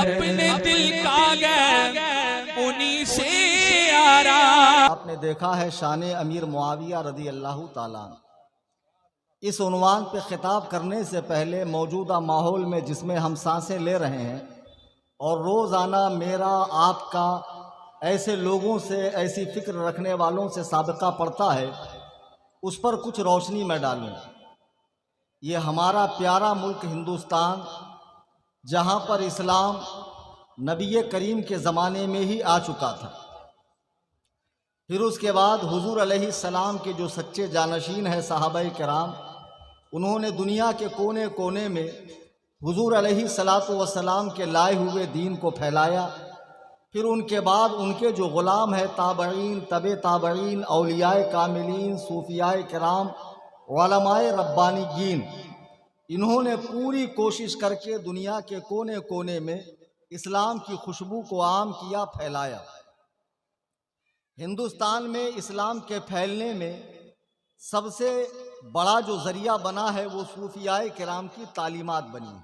اپنے دل کا غیر انہی سے آرا۔ آپ نے دیکھا ہے شان امیر معاویہ رضی اللہ تعالیٰ عنہ، اس عنوان پہ خطاب کرنے سے پہلے موجودہ ماحول میں جس میں ہم سانسیں لے رہے ہیں اور روزانہ میرا آپ کا ایسے لوگوں سے، ایسی فکر رکھنے والوں سے سابقہ پڑتا ہے، اس پر کچھ روشنی میں ڈالوں۔ یہ ہمارا پیارا ملک ہندوستان، جہاں پر اسلام نبی کریم کے زمانے میں ہی آ چکا تھا، پھر اس کے بعد حضور علیہ السلام کے جو سچے جانشین ہیں صحابہ کرام، انہوں نے دنیا کے کونے کونے میں حضور علیہ السلام کے لائے ہوئے دین کو پھیلایا۔ پھر ان کے بعد ان کے جو غلام ہیں، تابعین، تبع تابعین، اولیاء کاملین، صوفیاء کرام، علماء ربانیین، انہوں نے پوری کوشش کر کے دنیا کے کونے کونے میں اسلام کی خوشبو کو عام کیا، پھیلایا۔ ہندوستان میں اسلام کے پھیلنے میں سب سے بڑا جو ذریعہ بنا ہے وہ صوفیاء کرام کی تعلیمات بنی۔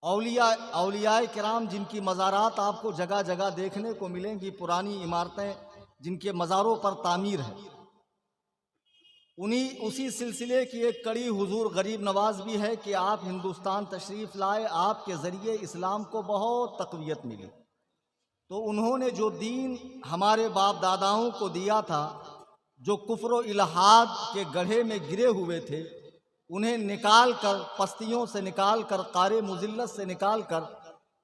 اولیاء کرام جن کی مزارات آپ کو جگہ جگہ دیکھنے کو ملیں گی، پرانی عمارتیں جن کے مزاروں پر تعمیر ہے، اسی سلسلے کی ایک کڑی حضور غریب نواز بھی ہے کہ آپ ہندوستان تشریف لائے، آپ کے ذریعے اسلام کو بہت تقویت ملی۔ تو انہوں نے جو دین ہمارے باپ داداؤں کو دیا تھا، جو کفر و الحاد کے گڑھے میں گرے ہوئے تھے، انہیں نکال کر، پستیوں سے نکال کر، قار مذلت سے نکال کر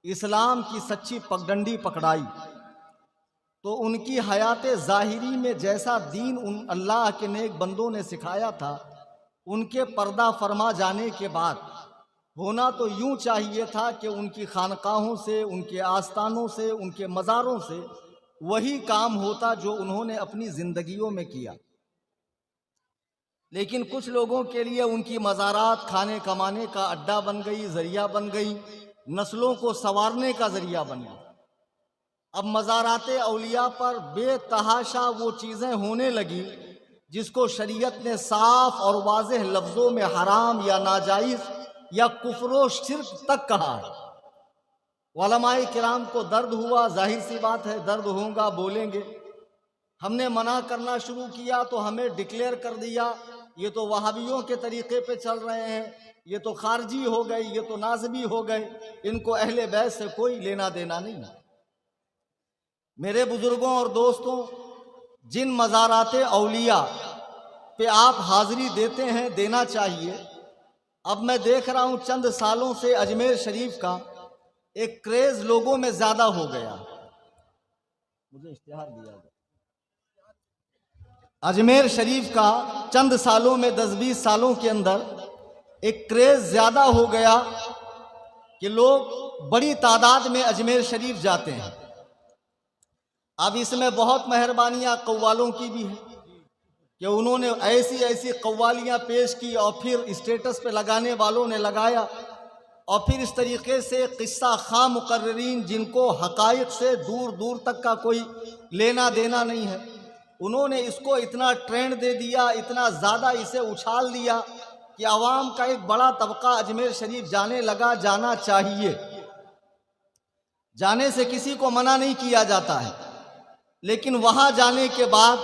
اسلام کی سچی پگڈنڈی پکڑائی۔ تو ان کی حیات ظاہری میں جیسا دین ان اللہ کے نیک بندوں نے سکھایا تھا، ان کے پردہ فرما جانے کے بعد ہونا تو یوں چاہیے تھا کہ ان کی خانقاہوں سے، ان کے آستانوں سے، ان کے مزاروں سے وہی کام ہوتا جو انہوں نے اپنی زندگیوں میں کیا۔ لیکن کچھ لوگوں کے لیے ان کی مزارات کھانے کمانے کا اڈا بن گئی، ذریعہ بن گئی، نسلوں کو سنوارنے کا ذریعہ بن گئی۔ اب مزارات اولیاء پر بے تحاشا وہ چیزیں ہونے لگی جس کو شریعت نے صاف اور واضح لفظوں میں حرام یا ناجائز یا کفر و شرک تک کہا ہے۔ علماء کرام کو درد ہوا، ظاہر سی بات ہے، درد ہوگا، بولیں گے۔ ہم نے منع کرنا شروع کیا تو ہمیں ڈکلیئر کر دیا یہ تو وہابیوں کے طریقے پہ چل رہے ہیں، یہ تو خارجی ہو گئے، یہ تو نازبی ہو گئے، ان کو اہل بیت سے کوئی لینا دینا نہیں۔ میرے بزرگوں اور دوستوں، جن مزارات اولیاء پہ آپ حاضری دیتے ہیں، دینا چاہیے۔ اب میں دیکھ رہا ہوں چند سالوں سے اجمیر شریف کا ایک کریز لوگوں میں زیادہ ہو گیا۔ مجھے اشتہار دیا گیا اجمیر شریف کا چند سالوں میں، 10-20 سالوں کے اندر ایک کریز زیادہ ہو گیا کہ لوگ بڑی تعداد میں اجمیر شریف جاتے ہیں۔ اب اس میں بہت مہربانیاں قوالوں کی بھی ہیں کہ انہوں نے ایسی ایسی قوالیاں پیش کی اور پھر اسٹیٹس پہ لگانے والوں نے لگایا، اور پھر اس طریقے سے قصہ خواہ مقررین جن کو حقائق سے دور دور تک کا کوئی لینا دینا نہیں ہے، انہوں نے اس کو اتنا ٹرینڈ دے دیا، اتنا زیادہ اسے اچھال دیا کہ عوام کا ایک بڑا طبقہ اجمیر شریف جانے لگا۔ جانا چاہیے، جانے سے کسی کو منع نہیں کیا جاتا ہے، لیکن وہاں جانے کے بعد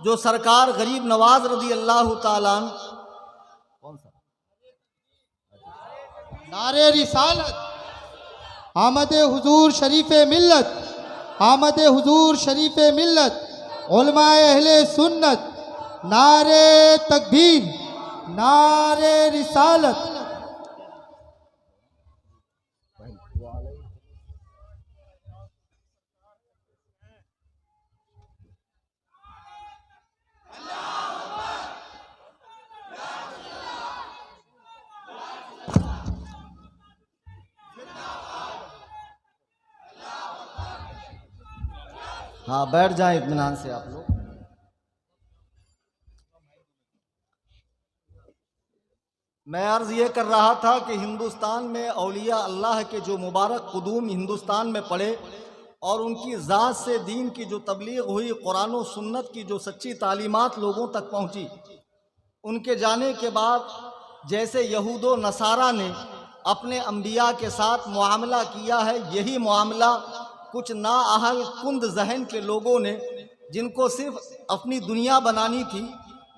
جو سرکار غریب نواز رضی اللہ تعالیٰ عنہ، کون سا نعرے رسالت، آمد حضور شریف ملت، آمد حضور شریف ملت، علماء اہل سنت، نعرے تکبیر، نعرے رسالت۔ ہاں بیٹھ جائیں اطمینان سے آپ لوگ۔ میں عرض یہ کر رہا تھا کہ ہندوستان میں اولیاء اللہ کے جو مبارک قدوم ہندوستان میں پڑے اور ان کی ذات سے دین کی جو تبلیغ ہوئی، قرآن و سنت کی جو سچی تعلیمات لوگوں تک پہنچی، ان کے جانے کے بعد جیسے یہود و نصارہ نے اپنے انبیاء کے ساتھ معاملہ کیا ہے، یہی معاملہ کچھ نااہل کند ذہن کے لوگوں نے، جن کو صرف اپنی دنیا بنانی تھی،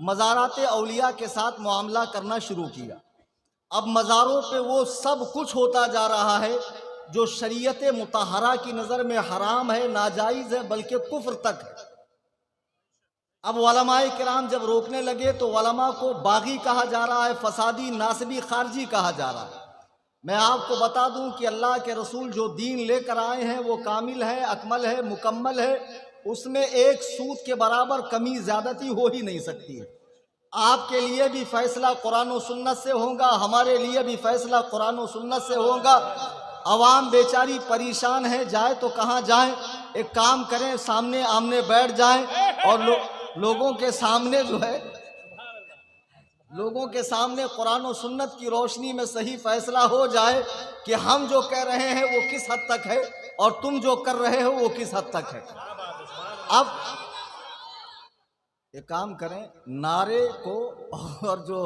مزارات اولیاء کے ساتھ معاملہ کرنا شروع کیا۔ اب مزاروں پہ وہ سب کچھ ہوتا جا رہا ہے جو شریعت مطہرہ کی نظر میں حرام ہے، ناجائز ہے، بلکہ کفر تک ہے۔ اب علماء کرام جب روکنے لگے تو علماء کو باغی کہا جا رہا ہے، فسادی، ناسبی، خارجی کہا جا رہا ہے۔ میں آپ کو بتا دوں کہ اللہ کے رسول جو دین لے کر آئے ہیں وہ کامل ہے، اکمل ہے، مکمل ہے، اس میں ایک سود کے برابر کمی زیادتی ہو ہی نہیں سکتی ہے۔ آپ کے لیے بھی فیصلہ قرآن و سنت سے ہوگا، ہمارے لیے بھی فیصلہ قرآن و سنت سے ہوگا۔ عوام بیچاری پریشان ہے، جائے تو کہاں جائیں؟ ایک کام کریں، سامنے آمنے بیٹھ جائیں اور لوگوں کے سامنے جو ہے، لوگوں کے سامنے قرآن و سنت کی روشنی میں صحیح فیصلہ ہو جائے کہ ہم جو کہہ رہے ہیں وہ کس حد تک ہے اور تم جو کر رہے ہو وہ کس حد تک ہے۔ اب ایک کام کریں، نعرے کو اور جو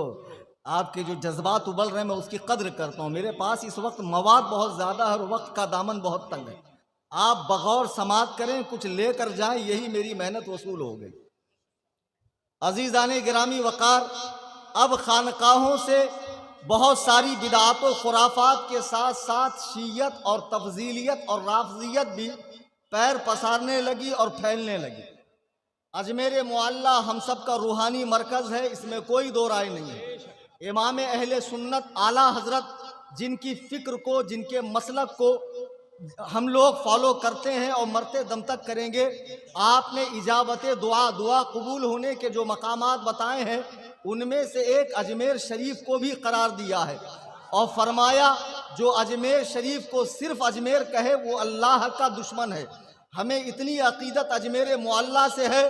آپ کے جو جذبات ابل رہے ہیں میں اس کی قدر کرتا ہوں، میرے پاس اس وقت مواد بہت زیادہ ہے اور وقت کا دامن بہت تنگ ہے، آپ بغور سماعت کریں، کچھ لے کر جائیں، یہی میری محنت وصول ہو گئی۔ عزیزان گرامی وقار، اب خانقاہوں سے بہت ساری بدعات و خرافات کے ساتھ ساتھ شیعت اور تفضیلیت اور رافضیت بھی پیر پسارنے لگی اور پھیلنے لگی۔ اجمیر معلیٰ ہم سب کا روحانی مرکز ہے، اس میں کوئی دو رائے نہیں ہے۔ امام اہل سنت اعلیٰ حضرت جن کی فکر کو، جن کے مسلک کو ہم لوگ فالو کرتے ہیں اور مرتے دم تک کریں گے، آپ نے اجابت دعا قبول ہونے کے جو مقامات بتائے ہیں ان میں سے ایک اجمیر شریف کو بھی قرار دیا ہے اور فرمایا جو اجمیر شریف کو صرف اجمیر کہے وہ اللہ کا دشمن ہے۔ ہمیں اتنی عقیدت اجمیر معلیٰ سے ہے،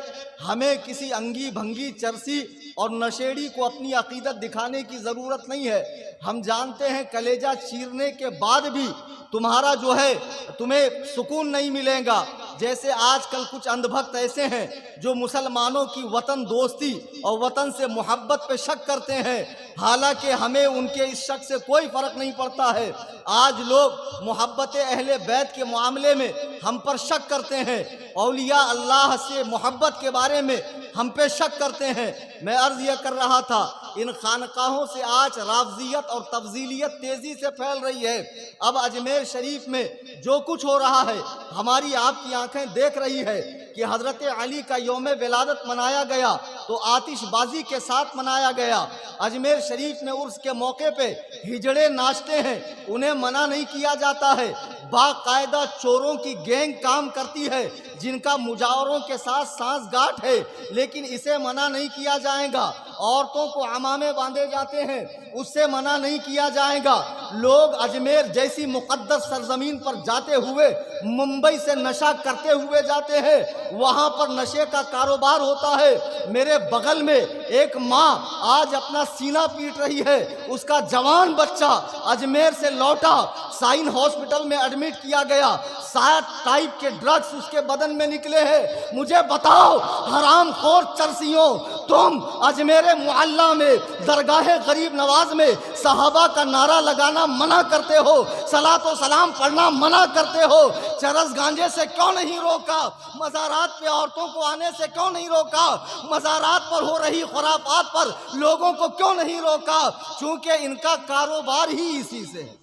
ہمیں کسی انگی بھنگی چرسی اور نشیڑی کو اپنی عقیدت دکھانے کی ضرورت نہیں ہے۔ ہم جانتے ہیں کلیجہ چیرنے کے بعد بھی تمہارا جو ہے تمہیں سکون نہیں ملے گا۔ جیسے آج کل کچھ اندھ بھکت ایسے ہیں جو مسلمانوں کی وطن دوستی اور وطن سے محبت پہ شک کرتے ہیں، حالانکہ ہمیں ان کے اس شک سے کوئی فرق نہیں پڑتا ہے۔ آج لوگ محبت اہل بیت کے معاملے میں ہم پر شک کرتے ہیں، اولیاء اللہ سے محبت کے بارے میں ہم پہ شک کرتے ہیں۔ میں عرض یہ کر رہا تھا، ان خانقاہوں سے آج رافضیت اور تفضیلیت تیزی سے پھیل رہی ہے۔ اب اجمیر شریف میں جو کچھ ہو رہا ہے ہماری آپ کی آنکھیں دیکھ رہی ہے کہ حضرت علی کا یوم ولادت منایا گیا تو آتش بازی کے ساتھ منایا گیا۔ اجمیر شریف میں عرس کے موقع پہ ہجڑے ناچتے ہیں، انہیں منع نہیں کیا جاتا ہے۔ باقاعدہ چوروں کی گینگ کام کرتی ہے جن کا مجاوروں کے ساتھ سانس گاٹھ ہے، لیکن اسے منع نہیں کیا جائے گا۔ عورتوں کو عمامے باندھے جاتے ہیں، اس سے منع نہیں کیا جائے گا۔ لوگ اجمیر جیسی مقدس سرزمین پر جاتے ہوئے ممبئی سے نشہ کرتے ہوئے جاتے ہیں، وہاں پر نشے کا کاروبار ہوتا ہے۔ میرے بغل میں ایک ماں آج اپنا سینہ پیٹ رہی ہے، اس کا جوان بچہ اجمیر سے لوٹا، سائن ہاسپٹل میں ایڈمٹ کیا گیا، 60 ٹائپ کے ڈرگز اس کے بدن میں نکلے ہیں۔ مجھے بتاؤ حرام خور چرسیوں، تم اجمیر معلیٰ میں درگاہ غریب نواز میں صحابہ کا نعرہ لگانا منع کرتے ہو، صلاۃ و سلام پڑھنا منع کرتے ہو، چرس گانجے سے کیوں نہیں روکا؟ مزارات پہ عورتوں کو آنے سے کیوں نہیں روکا؟ مزارات پر ہو رہی خرافات پر لوگوں کو کیوں نہیں روکا؟ چونکہ ان کا کاروبار ہی اسی سے ہے۔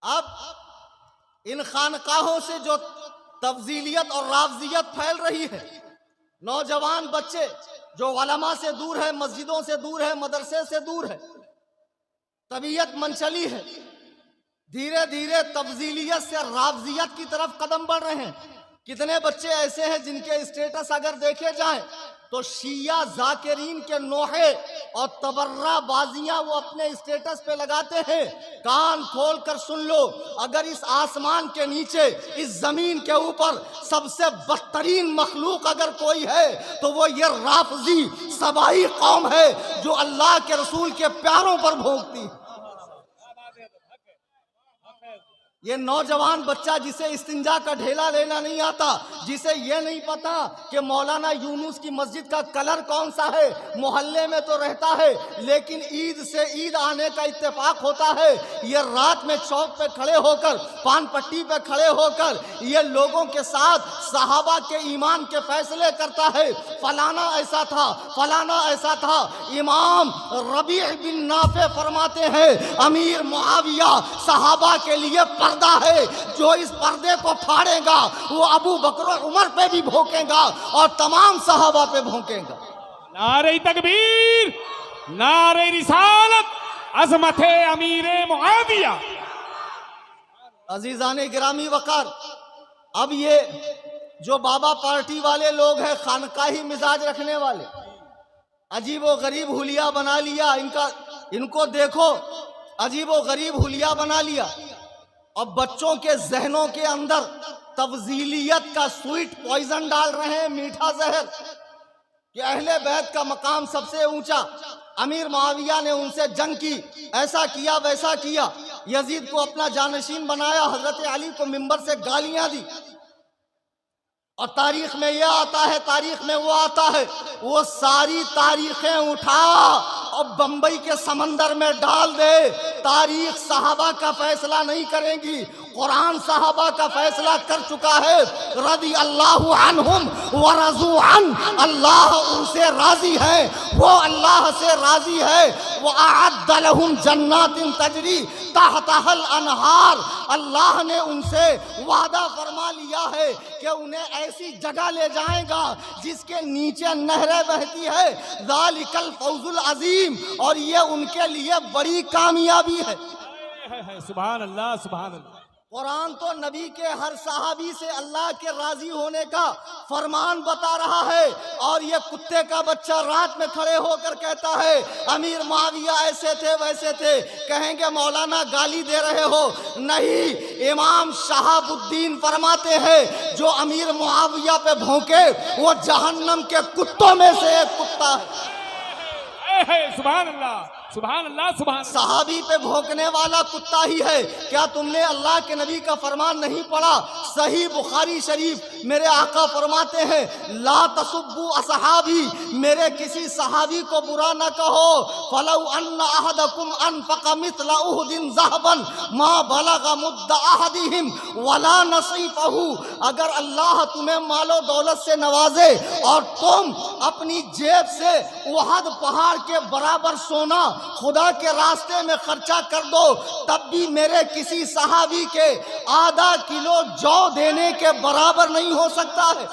اب ان خانقاہوں سے جو تفضیلیت اور رافضیت پھیل رہی ہے، نوجوان بچے جو علماء سے دور ہے، مسجدوں سے دور ہے، مدرسے سے دور ہے، طبیعت منچلی ہے، دھیرے دھیرے تفضیلیت سے رافضیت کی طرف قدم بڑھ رہے ہیں۔ کتنے بچے ایسے ہیں جن کے اسٹیٹس اگر دیکھے جائیں تو شیعہ ذاکرین کے نوحے اور تبرہ بازیاں وہ اپنے اسٹیٹس پہ لگاتے ہیں۔ کان کھول کر سن لو، اگر اس آسمان کے نیچے، اس زمین کے اوپر سب سے بدترین مخلوق اگر کوئی ہے تو وہ یہ رافضی سبائی قوم ہے جو اللہ کے رسول کے پیاروں پر بھونکتی ہے۔ یہ نوجوان بچہ جسے استنجا کا ڈھیلا لینا نہیں آتا، جسے یہ نہیں پتا کہ مولانا یونس کی مسجد کا کلر کون سا ہے، محلے میں تو رہتا ہے لیکن عید سے عید آنے کا اتفاق ہوتا ہے، یہ رات میں چوک پہ کھڑے ہو کر، پان پٹی پہ کھڑے ہو کر یہ لوگوں کے ساتھ صحابہ کے ایمان کے فیصلے کرتا ہے، فلانا ایسا تھا، فلانا ایسا تھا۔ امام ربیع بن نافع فرماتے ہیں امیر معاویہ صحابہ کے لیے پردہ ہے، جو اس پردے کو پھاڑے گا وہ ابو بکر و عمر پہ بھی بھونکے گا اور تمام صحابہ پہ بھونکے گا۔ نعرہ تکبیر، نعرہ رسالت، عظمت امیر معاویہ۔ عزیزان گرامی وقار، اب یہ جو بابا پارٹی والے لوگ ہیں، خانقاہی مزاج رکھنے والے، عجیب و غریب حلیہ بنا لیا، ان کو دیکھو، عجیب و غریب حلیہ بنا لیا، اور بچوں کے ذہنوں کے اندر تفضیلیت کا سویٹ پوائزن ڈال رہے ہیں، میٹھا زہر، کہ اہل بیت کا مقام سب سے اونچا، امیر معاویہ نے ان سے جنگ کی، ایسا کیا ویسا کیا، یزید کو اپنا جانشین بنایا، حضرت علی کو منبر سے گالیاں دی، اور تاریخ میں یہ آتا ہے، تاریخ میں وہ آتا ہے، وہ ساری تاریخیں اٹھا اور بمبئی کے سمندر میں ڈال دے، تاریخ صحابہ کا فیصلہ نہیں کریں گی، قرآن صحابہ کا فیصلہ کر چکا ہے، رضی اللہ عنہم ورضوا عنہ، اللہ ان سے راضی ہے، وہ اللہ سے راضی ہے، وَأَعَدَّ لَهُمْ جَنَّاتٍ تَجْرِي تَحْتَهَا الْأَنْهَارُ، اللہ نے ان سے وعدہ فرما لیا ہے کہ انہیں ایسی جگہ لے جائیں گا جس کے نیچے نہریں بہتی ہے، ذَلِكَ الْفَوْزُ الْعَظِيمُ، اور یہ ان کے لیے بڑی کامیابی ہے۔ سبحان اللہ، سبحان اللہ۔ قرآن تو نبی کے ہر صحابی سے اللہ کے راضی ہونے کا فرمان بتا رہا ہے، اور یہ کتے کا بچہ رات میں کھڑے ہو کر کہتا ہے امیر معاویہ ایسے تھے ویسے تھے، کہیں گے مولانا گالی دے رہے ہو، نہیں، امام شہاب الدین فرماتے ہیں جو امیر معاویہ پہ بھونکے وہ جہنم کے کتوں میں سے ایک کتا ہے۔ سبحان اللہ، سبحان اللہ، سبحان اللہ۔ صحابی پہ بھونکنے والا کتا ہی ہے۔ کیا تم نے اللہ کے نبی کا فرمان نہیں پڑھا؟ صحیح بخاری شریف میرے آقا فرماتے ہیں لا تسبوا اصحابی، میرے کسی صحابی کو برا نہ کہو، فلو ان احدکم انفق مثل احد ذهبا ما بلغ مد احدهم ولا نصیفہ، اگر اللہ تمہیں مال و دولت سے نوازے اور تم اپنی جیب سے احد پہاڑ کے برابر سونا خدا کے راستے میں خرچہ کر دو، تب بھی میرے کسی صحابی کے آدھا کلو جو دینے کے برابر نہیں ہو سکتا ہے۔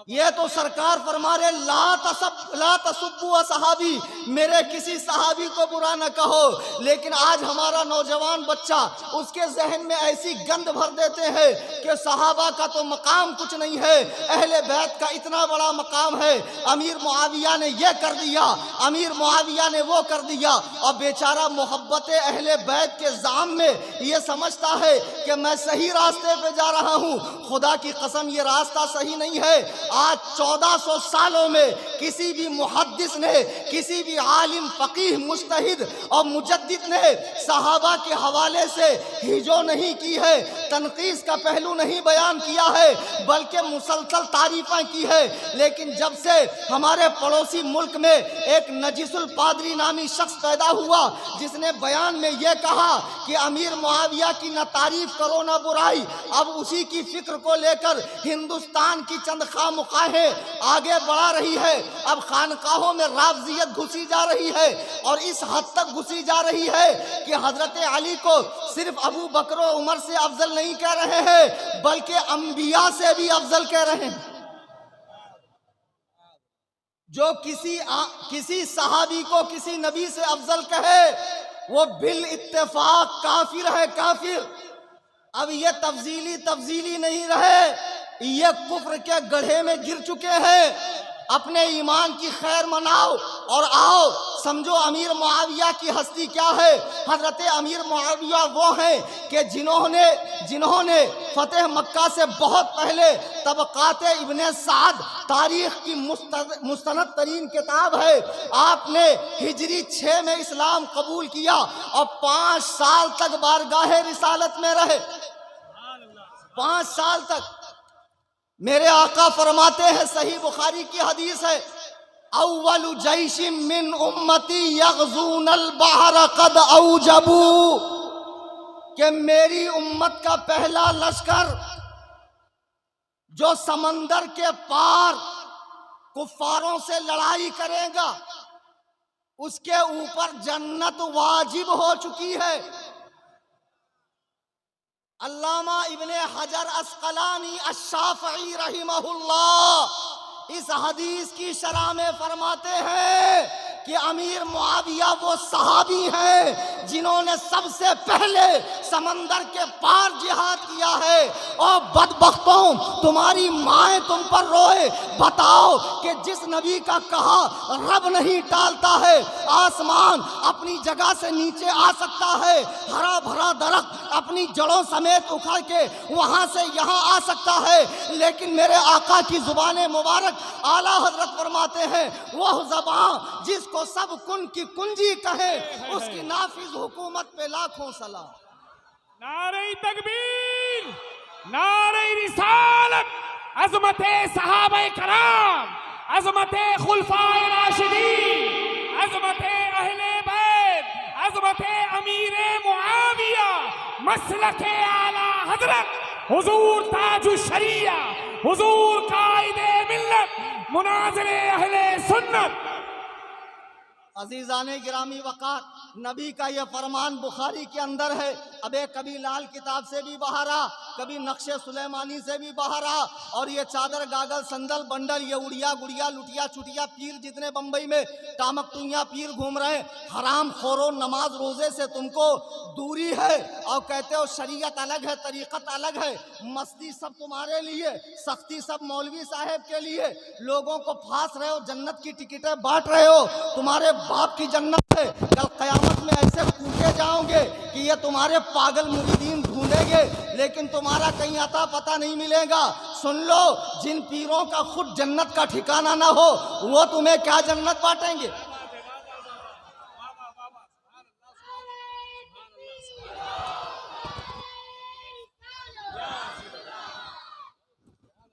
یہ تو سرکار فرما رہے لا تسبوا صحابی، میرے کسی صحابی کو برا نہ کہو، لیکن آج ہمارا نوجوان بچہ اس کے ذہن میں ایسی گند بھر دیتے ہیں کہ صحابہ کا تو مقام کچھ نہیں ہے، اہل بیت کا اتنا بڑا مقام ہے، امیر معاویہ نے یہ کر دیا، امیر معاویہ نے وہ کر دیا، اور بیچارہ محبت اہل بیت کے زعم میں یہ سمجھتا ہے کہ میں صحیح راستے پہ جا رہا ہوں، خدا کی قسم یہ راستہ صحیح نہیں ہے۔ آج 1400 سالوں میں کسی بھی محدث نے، کسی بھی عالم فقیہ مجتہد اور مجدد نے صحابہ کے حوالے سے ہجو نہیں کی ہے، تنقیص کا پہلو نہیں بیان کیا ہے، بلکہ مسلسل تعریفیں کی ہے، لیکن جب سے ہمارے پڑوسی ملک میں ایک نجیس الپادری نامی شخص پیدا ہوا جس نے بیان میں یہ کہا کہ امیر معاویہ کی نہ تعریف کرو نہ برائی، اب اسی کی فکر کو لے کر ہندوستان کی چند خواہ مخواہیں آگے بڑھا رہی ہے، اب خانقاہوں میں رافضیت گھسی جا رہی ہے، اور اس حد تک گھسی جا رہی ہے کہ حضرت علی کو صرف ابو بکر و عمر سے افضل نہیں کہہ رہے ہیں بلکہ انبیاء سے بھی افضل کہہ رہے ہیں۔ جو کسی صحابی کو کسی نبی سے افضل کہے وہ بالاتفاق کافر ہے، کافر۔ اب یہ تفضیلی نہیں رہے، یہ کفر کے گڑھے میں گر چکے ہیں۔ اپنے ایمان کی خیر مناؤ اور آؤ سمجھو امیر معاویہ کی ہستی کیا ہے۔ حضرت امیر معاویہ وہ ہیں کہ جنہوں نے فتح مکہ سے بہت پہلے طبقات ابن سعد تاریخ کی مستند ترین کتاب ہے، آپ نے ہجری 6 میں اسلام قبول کیا اور 5 سال تک بارگاہ رسالت میں رہے۔ 5 سال تک میرے آقا فرماتے ہیں، صحیح بخاری کی حدیث ہے، اول جیش من امتی یغزون البحر قد اوجبوا، کہ میری امت کا پہلا لشکر جو سمندر کے پار کفاروں سے لڑائی کرے گا اس کے اوپر جنت واجب ہو چکی ہے۔ علامہ ابن حجر عسقلانی الشافعی رحمہ اللہ اس حدیث کی شرح میں فرماتے ہیں کہ امیر معاویہ وہ صحابی ہیں جنہوں نے سب سے پہلے سمندر کے پار جہاد کیا ہے۔ اور بدبختوں، تمہاری مائیں تم پر روئے، بتاؤ کہ جس نبی کا کہا رب نہیں ٹالتا ہے، آسمان اپنی جگہ سے نیچے آ سکتا ہے، ہرا بھرا درخت اپنی جڑوں سمیت اکھڑ کے وہاں سے یہاں آ سکتا ہے، لیکن میرے آقا کی زبان مبارک اعلیٰ حضرت فرماتے ہیں وہ زبان جس کو سب کن کی کنجی کہے اس کی نافذ حکومت پہ لاکھوں سلام۔ نعرہ تکبیر، نعرہ رسالت، عظمت صحابہ کرام، عظمت خلفاء راشدین، عظمت اہل بیت، عظمت امیر معاویہ، مسلک اعلیٰ حضرت حضور تاج الشریعہ، حضور قائد ملت، مناظر اہل سنت۔ عزیزان گرامی وقار، نبی کا یہ فرمان بخاری کے اندر ہے، ابے کبھی لال کتاب سے بھی باہر آ، کبھی نقش سلیمانی سے بھی باہر آ، اور یہ چادر گاگل سندل بنڈل، یہ اڑیا گڑیا لٹیا چٹیا پیر جتنے بمبئی میں ٹامک ٹوئیاں پیر گھوم رہے ہیں، حرام خورو، نماز روزے سے تم کو دوری ہے اور کہتے ہو شریعت الگ ہے، طریقت الگ ہے، مستی سب تمہارے لیے، سختی سب مولوی صاحب کے لیے، لوگوں کو پھانس رہے ہو، جنت کی ٹکٹیں بانٹ رہے ہو، تمہارے باپ کی جنت ہے، کل قیامت میں ایسے کوٹے جاؤ گے کہ یہ تمہارے پاگل مریدین ڈھونڈیں گے لیکن تمہارا کہیں عطا پتہ نہیں ملے گا۔ سن لو، جن پیروں کا خود جنت کا ٹھکانہ نہ ہو وہ تمہیں کیا جنت بانٹیں گے۔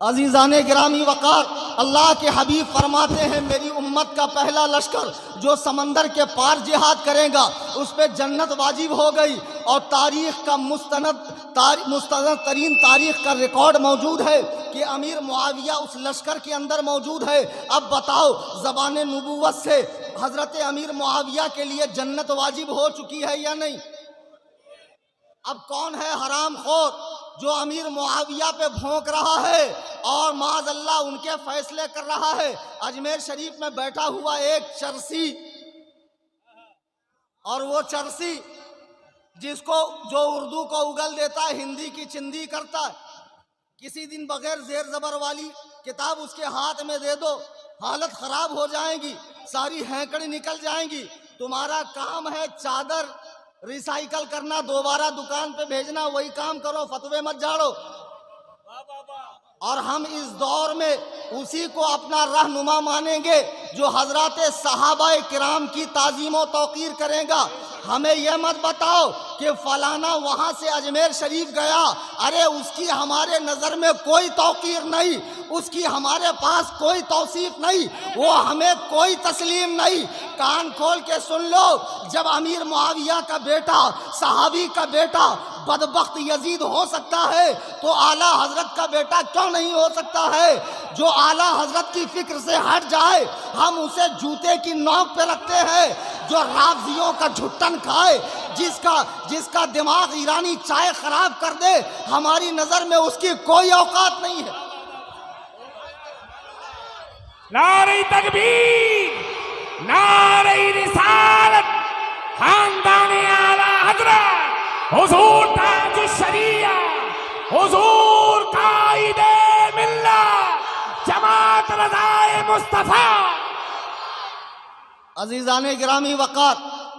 عزیزان گرامی وقار، اللہ کے حبیب فرماتے ہیں میری امت کا پہلا لشکر جو سمندر کے پار جہاد کرے گا اس پہ جنت واجب ہو گئی، اور تاریخ کا مستند ترین تاریخ کا ریکارڈ موجود ہے کہ امیر معاویہ اس لشکر کے اندر موجود ہے۔ اب بتاؤ، زبان نبوت سے حضرت امیر معاویہ کے لیے جنت واجب ہو چکی ہے یا نہیں؟ اب کون ہے حرام خور جو امیر معاویہ پہ بھونک رہا ہے اور معاذ اللہ ان کے فیصلے کر رہا ہے؟ اجمیر شریف میں بیٹھا ہوا ایک چرسی، اور وہ چرسی جو اردو کو اگل دیتا ہے، ہندی کی چندی کرتا ہے، کسی دن بغیر زیر زبر والی کتاب اس کے ہاتھ میں دے دو، حالت خراب ہو جائے گی، ساری ہینکڑی نکل جائیں گی۔ تمہارا کام ہے چادر ریسائیکل کرنا، دوبارہ دکان پہ بھیجنا، وہی کام کرو، فتوے مت جھاڑو۔ اور ہم اس دور میں اسی کو اپنا رہنما مانیں گے جو حضرات صحابہ کرام کی تعظیم و توقیر کرے گا۔ ہمیں یہ مت بتاؤ کہ فلانا وہاں سے اجمیر شریف گیا، ارے اس کی ہمارے نظر میں کوئی توقیر نہیں، اس کی ہمارے پاس کوئی توصیف نہیں، وہ ہمیں کوئی تسلیم نہیں۔ کان کھول کے سن لو، جب امیر معاویہ کا بیٹا، صحابی کا بیٹا بدبخت یزید ہو سکتا ہے تو اعلیٰ حضرت کا بیٹا کیوں نہیں ہو سکتا ہے؟ جو اعلیٰ حضرت کی فکر سے ہٹ جائے ہم اسے جوتے کی نوک پہ رکھتے ہیں، جو رافضیوں کا جھٹن کھائے، جس کا دماغ ایرانی چائے خراب کر دے، ہماری نظر میں اس کی کوئی اوقات نہیں ہے۔ نعرہ تکبیر، نعرہ رسالت، خاندان اعلیٰ حضرت حضور تاج الشریعہ، حضور قائد ملت، جماعت رضائے مصطفیٰ۔ عزیزان گرامی وقار،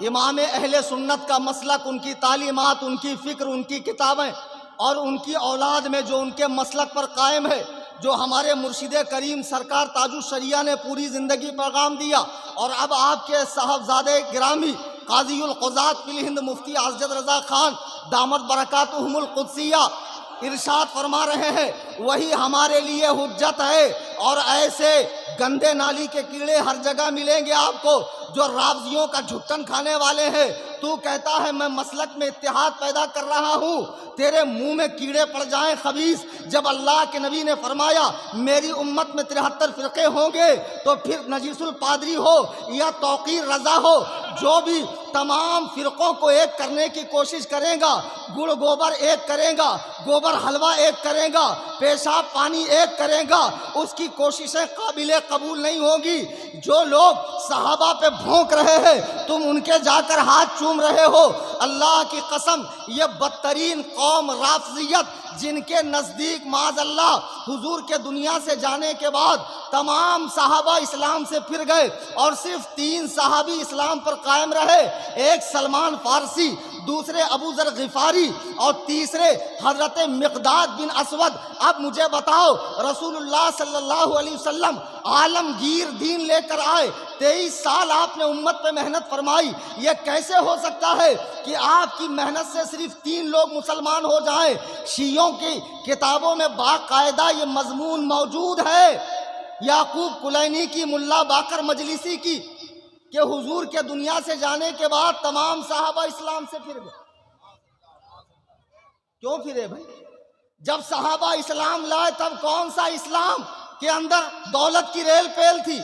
امام اہل سنت کا مسلک، ان کی تعلیمات، ان کی فکر، ان کی کتابیں اور ان کی اولاد میں جو ان کے مسلک پر قائم ہے، جو ہمارے مرشد کریم سرکار تاج الشریعہ نے پوری زندگی پیغام دیا، اور اب آپ کے صاحبزادے گرامی قاضی القضات فی الہند مفتی اسجد رضا خان دامت برکاتہم القدسیہ ارشاد فرما رہے ہیں، وہی ہمارے لیے حجت ہے۔ اور ایسے گندے نالی کے کیڑے ہر جگہ ملیں گے آپ کو جو رافضیوں کا جھٹن کھانے والے ہیں۔ تو کہتا ہے میں مسلک میں اتحاد پیدا کر رہا ہوں، تیرے منہ میں کیڑے پڑ جائیں خبیث۔ جب اللہ کے نبی نے فرمایا میری امت میں 73 فرقے ہوں گے، تو پھر نجیس الپادری ہو یا توقیر رضا ہو، جو بھی تمام فرقوں کو ایک کرنے کی کوشش کرے گا، گڑ گوبر ایک کرے گا، گوبر حلوہ ایک کرے گا، پیشاب پانی ایک کرے گا، اس کی کوششیں قابل قبول نہیں ہوگی۔ جو لوگ صحابہ پہ بھونک رہے ہیں، تم ان کے جا کر ہاتھ چوم رہے ہو۔ اللہ کی قسم، یہ بدترین قوم رافضیت، جن کے نزدیک معاذ اللہ حضور کے دنیا سے جانے کے بعد تمام صحابہ اسلام سے پھر گئے اور صرف 3 صحابی اسلام پر قائم رہے، ایک سلمان فارسی، دوسرے ابو ذر غفاری اور تیسرے حضرت مقداد بن اسود۔ اب مجھے بتاؤ، رسول اللہ صلی اللہ علیہ وسلم عالمگیر دین لے کر آئے، 23 سال آپ نے امت پہ محنت فرمائی، یہ کیسے ہو سکتا ہے کہ آپ کی محنت سے صرف 3 لوگ مسلمان ہو جائیں؟ شیعوں کی کتابوں میں باقاعدہ یہ مضمون موجود ہے، یعقوب کلینی کی، ملا باقر مجلسی کی، کہ حضور کے دنیا سے جانے کے بعد تمام صحابہ اسلام سے پھر گئے۔ کیوں پھرے بھائی؟ جب صحابہ اسلام لائے تب کون سا اسلام کے اندر دولت کی ریل پیل تھی؟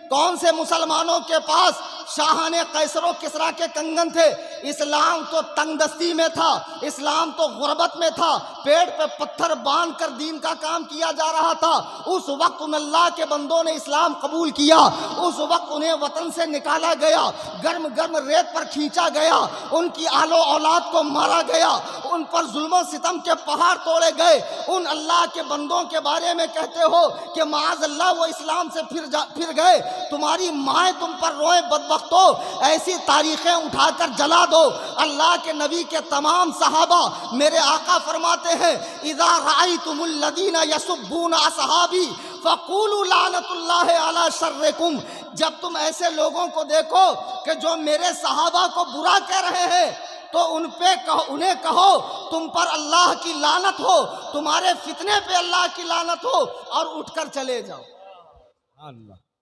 کون سے مسلمانوں کے پاس شاہان قیصر و کسریٰ کے کنگن تھے؟ اسلام تو تنگ دستی میں تھا، اسلام تو غربت میں تھا، پیڑ پہ پتھر باندھ کر دین کا کام کیا جا رہا تھا۔ اس وقت ان اللہ کے بندوں نے اسلام قبول کیا، اس وقت انہیں وطن سے نکالا گیا، گرم گرم ریت پر کھینچا گیا، ان کی آل و اولاد کو مارا گیا، ان پر ظلم و ستم کے پہاڑ توڑے گئے۔ ان اللہ کے بندوں کے بارے میں کہتے ہو کہ معاذ اللہ وہ اسلام سے پھر گئے، تمہاری مائیں تم پر روئیں بدبختو، ایسی تاریخیں اٹھا کر جلا دو۔ اللہ کے نبی کے تمام صحابہ، میرے آقا فرماتے ہیں اذا رأیتم الذین یسبون اصحابی فقولوا لعنت اللہ علی شرکم، جب تم ایسے لوگوں کو دیکھو کہ جو میرے صحابہ کو برا کہہ رہے ہیں تو انہیں کہو تم پر اللہ کی لعنت ہو، تمہارے فتنے پہ اللہ کی لعنت ہو، اور اٹھ کر چلے جاؤ۔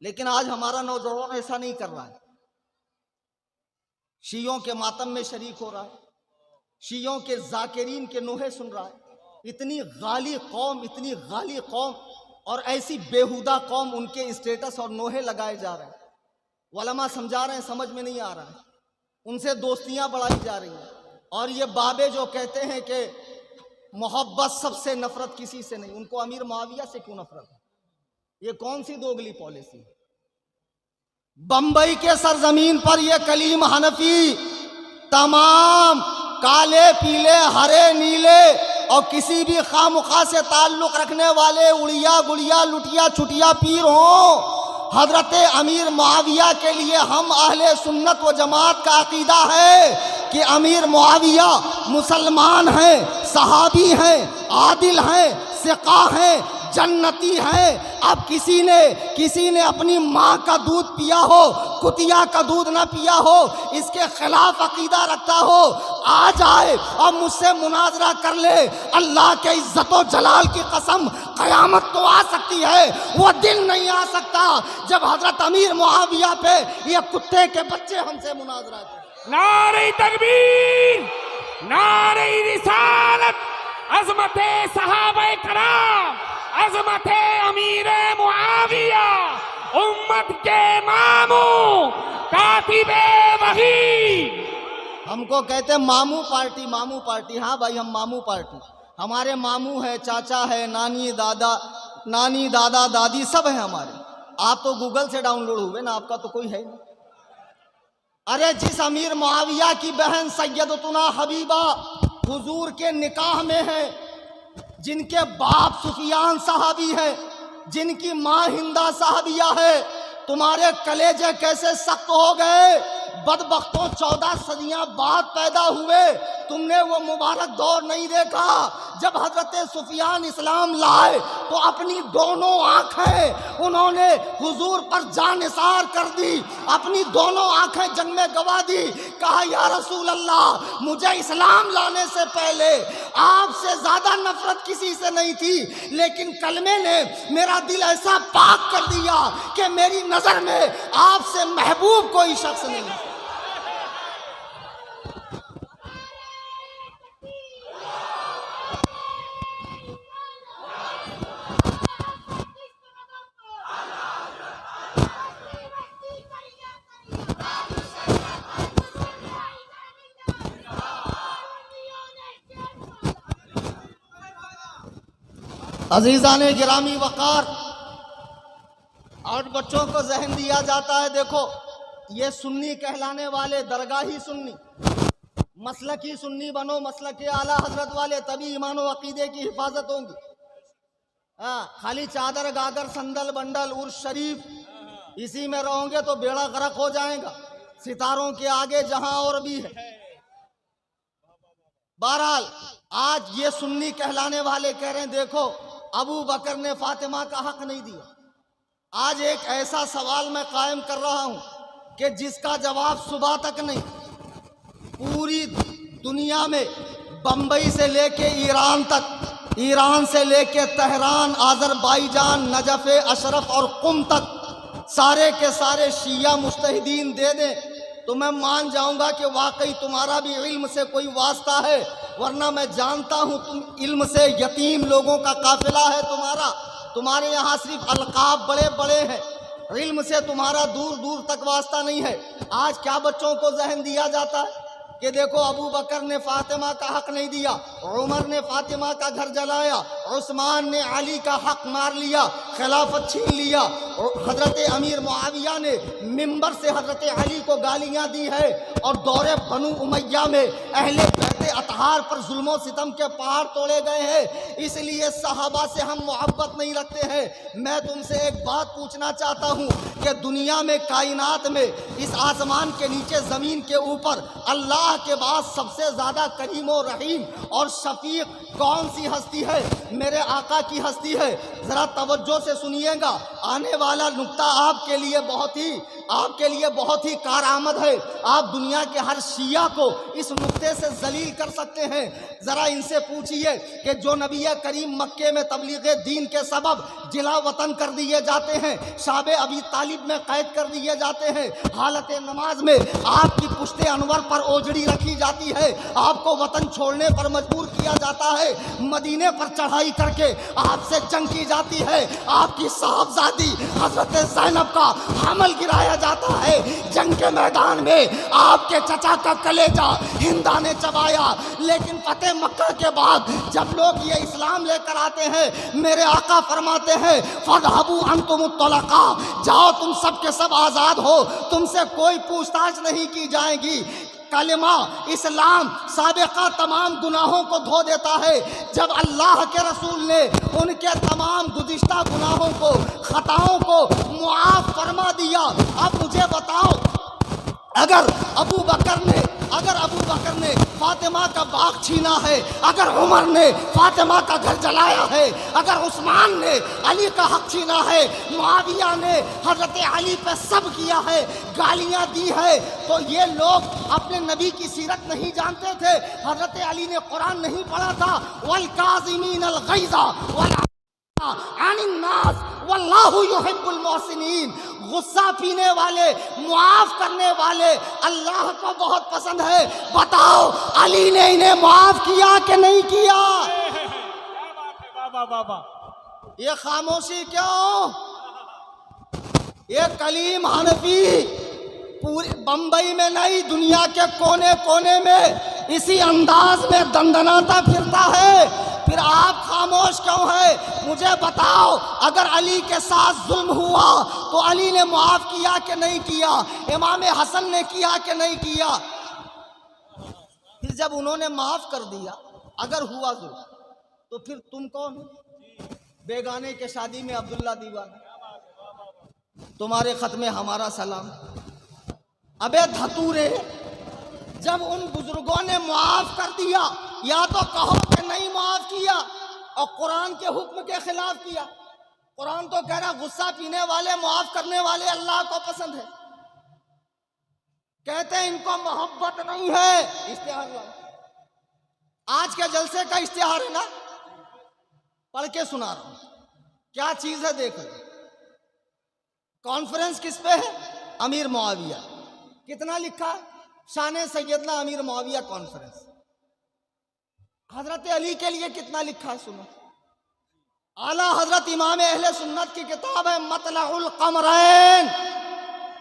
لیکن آج ہمارا نوجوان ایسا نہیں کر رہا ہے، شیعوں کے ماتم میں شریک ہو رہا ہے، شیعوں کے ذاکرین کے نوحے سن رہا ہے۔ اتنی غالی قوم اور ایسی بیہودہ قوم، ان کے اسٹیٹس اور نوحے لگائے جا رہے ہیں۔ علماء سمجھا رہے ہیں، سمجھ میں نہیں آ رہا ہے، ان سے دوستیاں بڑھائی جا رہی ہیں۔ اور یہ بابے جو کہتے ہیں کہ محبت سب سے، نفرت کسی سے نہیں، ان کو امیر معاویہ سے کیوں نفرت ہے؟ یہ کون سی دوگلی پالیسی ہے؟ بمبئی کے سرزمین پر یہ کلیم حنفی تمام کالے پیلے ہرے نیلے اور کسی بھی خواہ سے تعلق رکھنے والے اڑیا گڑیا لٹیا چھٹیا پیر ہوں، حضرت امیر معاویہ کے لیے ہم اہل سنت و جماعت کا عقیدہ ہے کہ امیر معاویہ مسلمان ہیں، صحابی ہیں، عادل ہیں، ثقہ ہیں، جنتی ہیں۔ اب کسی نے اپنی ماں کا دودھ پیا ہو، کتیا کا دودھ نہ پیا ہو، اس کے خلاف عقیدہ رکھتا ہو، آ جائے اور مجھ سے مناظرہ کر لے۔ اللہ کے عزت و جلال کی قسم، قیامت تو آ سکتی ہے، وہ دن نہیں آ سکتا جب حضرت امیر معاویہ پہ یہ کتے کے بچے ہم سے مناظرہ کریں۔ نعرہ تکبیر، نعرہ رسالت، عظمت صحابہ کرام، عظمت امیر معاویہ، امت کے ماموں، کاتب وحی۔ ہم کو کہتے ہیں ماموں پارٹی، ہاں بھائی ہم ماموں پارٹی، ہمارے ماموں ہیں، چاچا ہے، نانی دادا دادی سب ہیں ہمارے۔ آپ تو گوگل سے ڈاؤن لوڈ ہوئے نا، آپ کا تو کوئی ہے نہیں۔ ارے جس امیر معاویہ کی بہن سیدتنا حبیبہ حضور کے نکاح میں ہے، جن کے باپ سفیان صحابی ہے، جن کی ماں ہندہ صحابیہ ہے، تمہارے کلیجے کیسے سخت ہو گئے، بدبختوں 14 صدیاں بعد پیدا ہوئے، تم نے وہ مبارک دور نہیں دیکھا جب حضرت سفیان اسلام لائے تو اپنی دونوں آنکھیں انہوں نے حضور پر جان نثار کر دی، اپنی دونوں آنکھیں جنگ میں گوا دی، کہا یا رسول اللہ مجھے اسلام لانے سے پہلے آپ سے زیادہ نفرت کسی سے نہیں تھی، لیکن کلمے نے میرا دل ایسا پاک کر دیا کہ میری نظر میں آپ سے محبوب کوئی شخص نہیں۔ عزیزان گرامی وقار، اور بچوں کو ذہن دیا جاتا ہے، دیکھو یہ سنی کہلانے والے درگاہی سنی، مسلکی سنی بنو، مسلک اعلیٰ حضرت والے، تبھی ایمان و عقیدے کی حفاظت ہوں گی۔ خالی چادر گاگر سندل بنڈل عرس شریف اسی میں رہو گے تو بیڑا غرق ہو جائے گا، ستاروں کے آگے جہاں اور بھی ہے۔ بہرحال آج یہ سنی کہلانے والے کہہ رہے ہیں دیکھو ابو بکر نے فاطمہ کا حق نہیں دیا۔ آج ایک ایسا سوال میں قائم کر رہا ہوں کہ جس کا جواب صبح تک نہیں، پوری دنیا میں بمبئی سے لے کے ایران تک، ایران سے لے کے تہران، آذربائیجان، نجف اشرف اور قم تک سارے کے سارے شیعہ مجتہدین دے دیں تو میں مان جاؤں گا کہ واقعی تمہارا بھی علم سے کوئی واسطہ ہے، ورنہ میں جانتا ہوں تم علم سے یتیم لوگوں کا قافلہ ہے تمہارے یہاں صرف القاب بڑے بڑے ہیں، علم سے تمہارا دور دور تک واسطہ نہیں ہے۔ آج کیا بچوں کو ذہن دیا جاتا ہے کہ دیکھو ابو بکر نے فاطمہ کا حق نہیں دیا، عمر نے فاطمہ کا گھر جلایا، عثمان نے علی کا حق مار لیا، خلافت چھین لیا، حضرت امیر معاویہ نے منبر سے حضرت علی کو گالیاں دی ہے، اور دور بنو امیہ میں اہل بیت اطہار پر ظلم و ستم کے پہاڑ توڑے گئے ہیں۔ اس لیے صحابہ سے ہم محبت نہیں رکھتے ہیں۔ میں تم سے ایک بات پوچھنا چاہتا ہوں کہ دنیا میں، کائنات میں، اس آسمان کے نیچے، زمین کے اوپر اللہ کے بعد سب سے زیادہ کریم و رحیم اور شفیق کون سی ہستی ہے؟ میرے آقا کی ہستی ہے۔ ذرا توجہ سے سنیے گا، آنے والا نکتہ آپ کے لیے بہت ہی کارآمد ہے۔ آپ دنیا کے ہر شیعہ کو اس نکتے سے ذلیل کر سکتے ہیں۔ ذرا ان سے پوچھئے کہ جو نبی کریم مکے میں تبلیغ دین کے سبب جلا وطن کر دیے جاتے ہیں، شعب ابی طالب میں قید کر دیے جاتے ہیں، حالت نماز میں آپ کی پشت انور پر اوجڑی رکھی جاتی ہے، آپ کو وطن چھوڑنے پر مجبور کیا جاتا ہے، مدینے پر چڑھائی کر کے آپ سے جنگ کی جاتی ہے، آپ کی صاحبزادی حضرت زینب کا حمل گرایا جاتا ہے، جنگ کے میدان میں آپ کے چچا کا کلیجہ ہندا نے چبایا، لیکن فتح مکہ کے بعد جب لوگ یہ اسلام لے کر آتے ہیں، میرے آقا فرماتے ہیں فَاذْهَبُوا أَنْتُمُ الطُّلَقَاء، جاؤ تم سب کے سب آزاد ہو، تم سے کوئی پوچھ تاچھ نہیں کی جائے گی۔ کلمہ اسلام سابقہ تمام گناہوں کو دھو دیتا ہے۔ جب اللہ کے رسول نے ان کے تمام گزشتہ گناہوں کو، خطاؤں کو معاف فرما دیا، اب مجھے بتاؤ اگر ابو بکر نے فاطمہ کا باغ چھینا ہے، اگر عمر نے فاطمہ کا گھر جلایا ہے، اگر عثمان نے علی کا حق چھینا ہے، معاویہ نے حضرت علی پہ سب کیا ہے، گالیاں دی ہے، تو یہ لوگ اپنے نبی کی سیرت نہیں جانتے تھے؟ حضرت علی نے قرآن نہیں پڑھا تھا؟ وَالْكَاظِمِينَ الْغَيْظَ عَنِ النَّاسِ وَاللَّهُ يُحِبُّ الْمُحْسِنِينَ، غصہ پینے والے، معاف کرنے والے اللہ کو بہت پسند ہے۔ بتاؤ علی نے انہیں معاف کیا کہ نہیں کیا؟ یہ خاموشی کیوں؟ یہ کلیم حنفی پوری بمبئی میں نہیں، دنیا کے کونے کونے میں اسی انداز میں دندناتا پھرتا ہے، پھر آپ خاموش کیوں ہے؟ مجھے بتاؤ اگر علی کے ساتھ ظلم ہوا تو علی نے معاف کیا کہ نہیں کیا؟ امام حسن نے کیا کہ نہیں کیا؟ پھر جب انہوں نے معاف کر دیا، اگر ہوا ظلم، تو پھر تم کون ہو؟ بیگانے کے شادی میں عبداللہ دیوانہ۔ تمہارے خط میں ہمارا سلام۔ ابے دھتورے، جب ان بزرگوں نے معاف کر دیا، یا تو کہو کہ نہیں معاف کیا اور قرآن کے حکم کے خلاف کیا۔ قرآن تو کہہ رہا غصہ پینے والے، معاف کرنے والے اللہ کو پسند ہے۔ کہتے ہیں ان کو محبت نہیں ہے۔ اشتہار لاؤ، آج کے جلسے کا اشتہار ہے نا، پڑھ کے سنا رہا ہوں کیا چیز ہے، دیکھ لو۔ کانفرنس کس پہ ہے؟ امیر معاویہ۔ کتنا لکھا ہے؟ شان سیدنا امیر معاویہ کانفرنس۔ حضرت علی کے لیے کتنا لکھا ہے سنو۔ اعلیٰ حضرت امام اہل سنت کی کتاب ہے مطلع القمرین،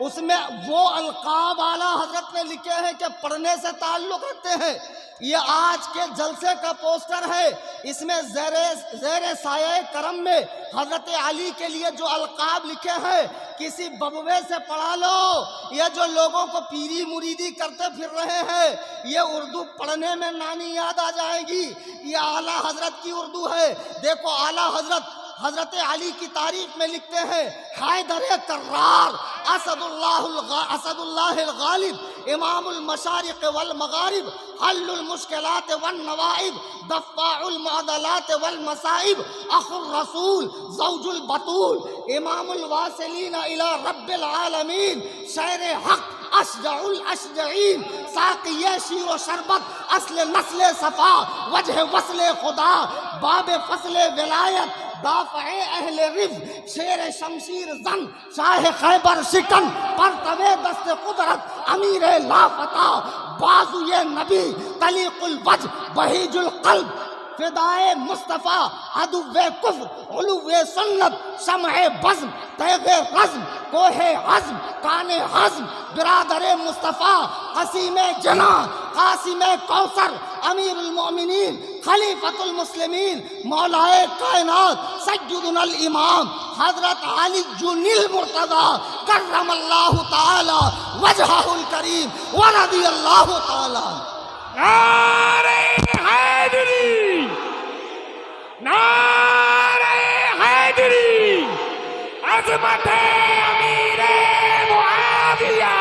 اس میں وہ القاب اعلیٰ حضرت نے لکھے ہیں کہ پڑھنے سے تعلق رکھتے ہیں۔ یہ آج کے جلسے کا پوسٹر ہے، اس میں زیر سایہ کرم میں حضرت علی کے لیے جو القاب لکھے ہیں کسی ببوے سے پڑھا لو۔ یہ جو لوگوں کو پیری مریدی کرتے پھر رہے ہیں، یہ اردو پڑھنے میں نانی یاد آ جائے گی۔ یہ اعلیٰ حضرت کی اردو ہے۔ دیکھو اعلیٰ حضرت علی کی تعریف میں لکھتے ہیں حیدر کرار، اسد اللہ الغالب، امام المشارق والمغارب، حل المشکلات والنوائب، دفاع المعضلات والمصائب، اخو الرسول، زوج البطول، امام الواصلین الی رب العالمین، شیر حق، اشجع الاشجعین، ساقی شیر و شربت، اصل نسل صفا، وجہ وصل خدا، باب فصل ولایت، دافع اہل رفض، شیر شمشیر زن، شاہ خیبر شکن، پرتوے دست قدرت، امیر لافتہ، بازوئے نبی، طلیق الوجہ، بہیج القلب، فدائے مصطفیٰ، عدو کفر، علو سنت، شمع بزم، تیغ رزم، کوہ عزم، کان حزم، برادر مصطفیٰ، قسیم جناح، قاسم کوثر، امیر المؤمنین، خلیفۃ المسلمین، مولائے کائنات، سیدنا الامام حضرت علی المرتضیٰ کرم اللہ تعالی وجہہ الکریم ورضی اللہ تعالی۔ نعرہ حیدری، نعرہ حیدری، عظمت امیر معاویہ۔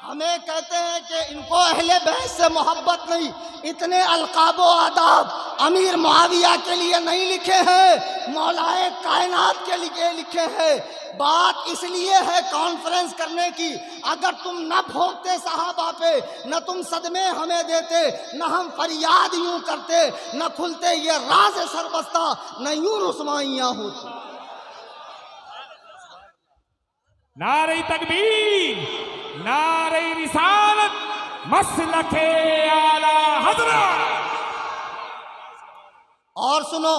ہمیں کہتے ہیں کہ ان کو اہل بیت سے محبت نہیں، اتنے القاب و آداب امیر معاویہ کے لیے نہیں لکھے ہیں، مولائے کائنات کے لیے لکھے ہیں۔ بات اس لیے ہے کانفرنس کرنے کی، اگر تم نہ بھوکتے صحابہ پہ، نہ تم صدمے ہمیں دیتے، نہ ہم فریاد یوں کرتے، نہ کھلتے یہ راز سربستہ، نہ یوں رسوائیاں ہوتی۔ نعرہ تکبیر، نعرہ رسالت، مسلک اعلیٰ حضرت۔ اور سنو،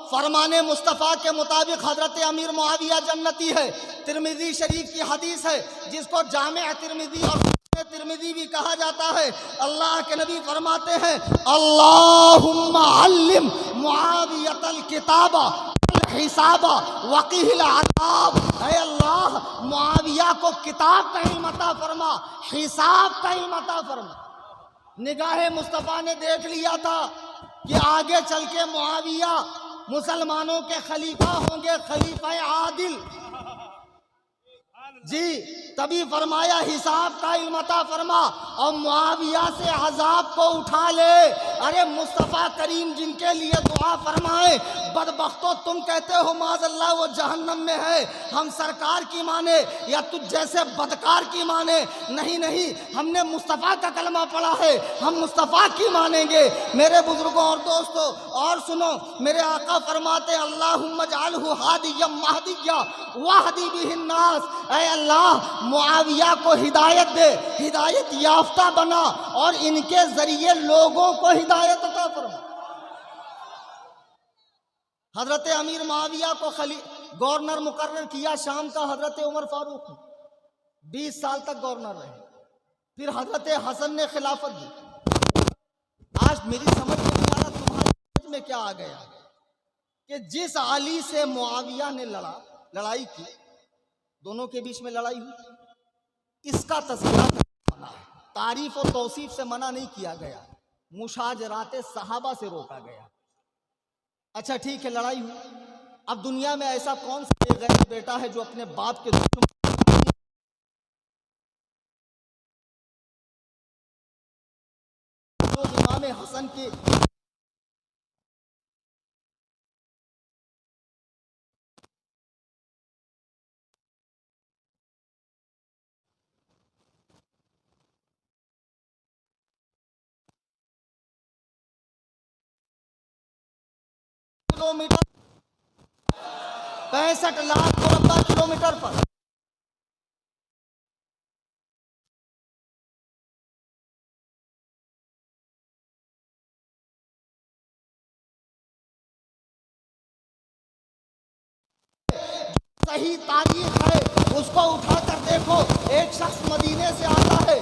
فرمان مصطفیٰ کے مطابق حضرت امیر معاویہ جنتی ہے۔ ترمذی شریف کی حدیث ہے جس کو جامع ترمذی اور ترمذی بھی کہا جاتا ہے۔ اللہ کے نبی فرماتے ہیں اللہم علم معاویۃ الکتاب الحساب وقیہ العذاب۔ اے اللہ معاویہ کو کتاب کا علم عطا فرما، حساب کا علم عطا فرما۔ نگاہ مصطفیٰ نے دیکھ لیا تھا کہ آگے چل کے معاویہ مسلمانوں کے خلیفہ ہوں گے، خلیفہ عادل۔ جی تبھی فرمایا حساب کا علم عطا فرما اور معاویہ سے عذاب کو اٹھا لے۔ ارے مصطفیٰ کریم جن کے لیے دعا فرمائے، بدبختو تم کہتے ہو معاذ اللہ وہ جہنم میں ہے، ہم سرکار کی مانے یا تجھ جیسے بدکار کی مانے؟ نہیں نہیں، ہم نے مصطفیٰ کا کلمہ پڑھا ہے، ہم مصطفیٰ کی مانیں گے۔ میرے بزرگوں اور دوستو اور سنو، میرے آقا فرماتے اللہم اجعلہ ہادیا مہدیا واہدی بہ الناس۔ اے اللہ معاویہ کو ہدایت دے، ہدایت یافتہ بنا اور ان کے ذریعے لوگوں کو ہدایت عطا فرما۔ حضرت امیر معاویہ کو گورنر مقرر کیا شام کا حضرت عمر فاروق نے، 20 سال تک گورنر رہے۔ پھر حضرت حسن نے خلافت دی۔ آج میری سمجھ میں نہیں آ رہا تمہاری سمجھ میں کیا آ گیا کہ جس علی سے معاویہ نے لڑائی کی، دونوں کے بیچ میں لڑائی ہوئی، اس کا تذکرہ کرنا ہے، تعریف و توصیف سے منع نہیں کیا گیا، مشاجرات صحابہ سے روکا گیا۔ اچھا ٹھیک ہے، لڑائی ہوئی، اب دنیا میں ایسا کون سا ایک غیر بیٹا ہے جو اپنے باپ کے دشمن جو امام حسن کی کلومیٹر 65 لاکھ مربع کلومیٹر پر صحیح تاریخ ہے اس کو اٹھا کر دیکھو. ایک شخص مدینے سے آتا ہے,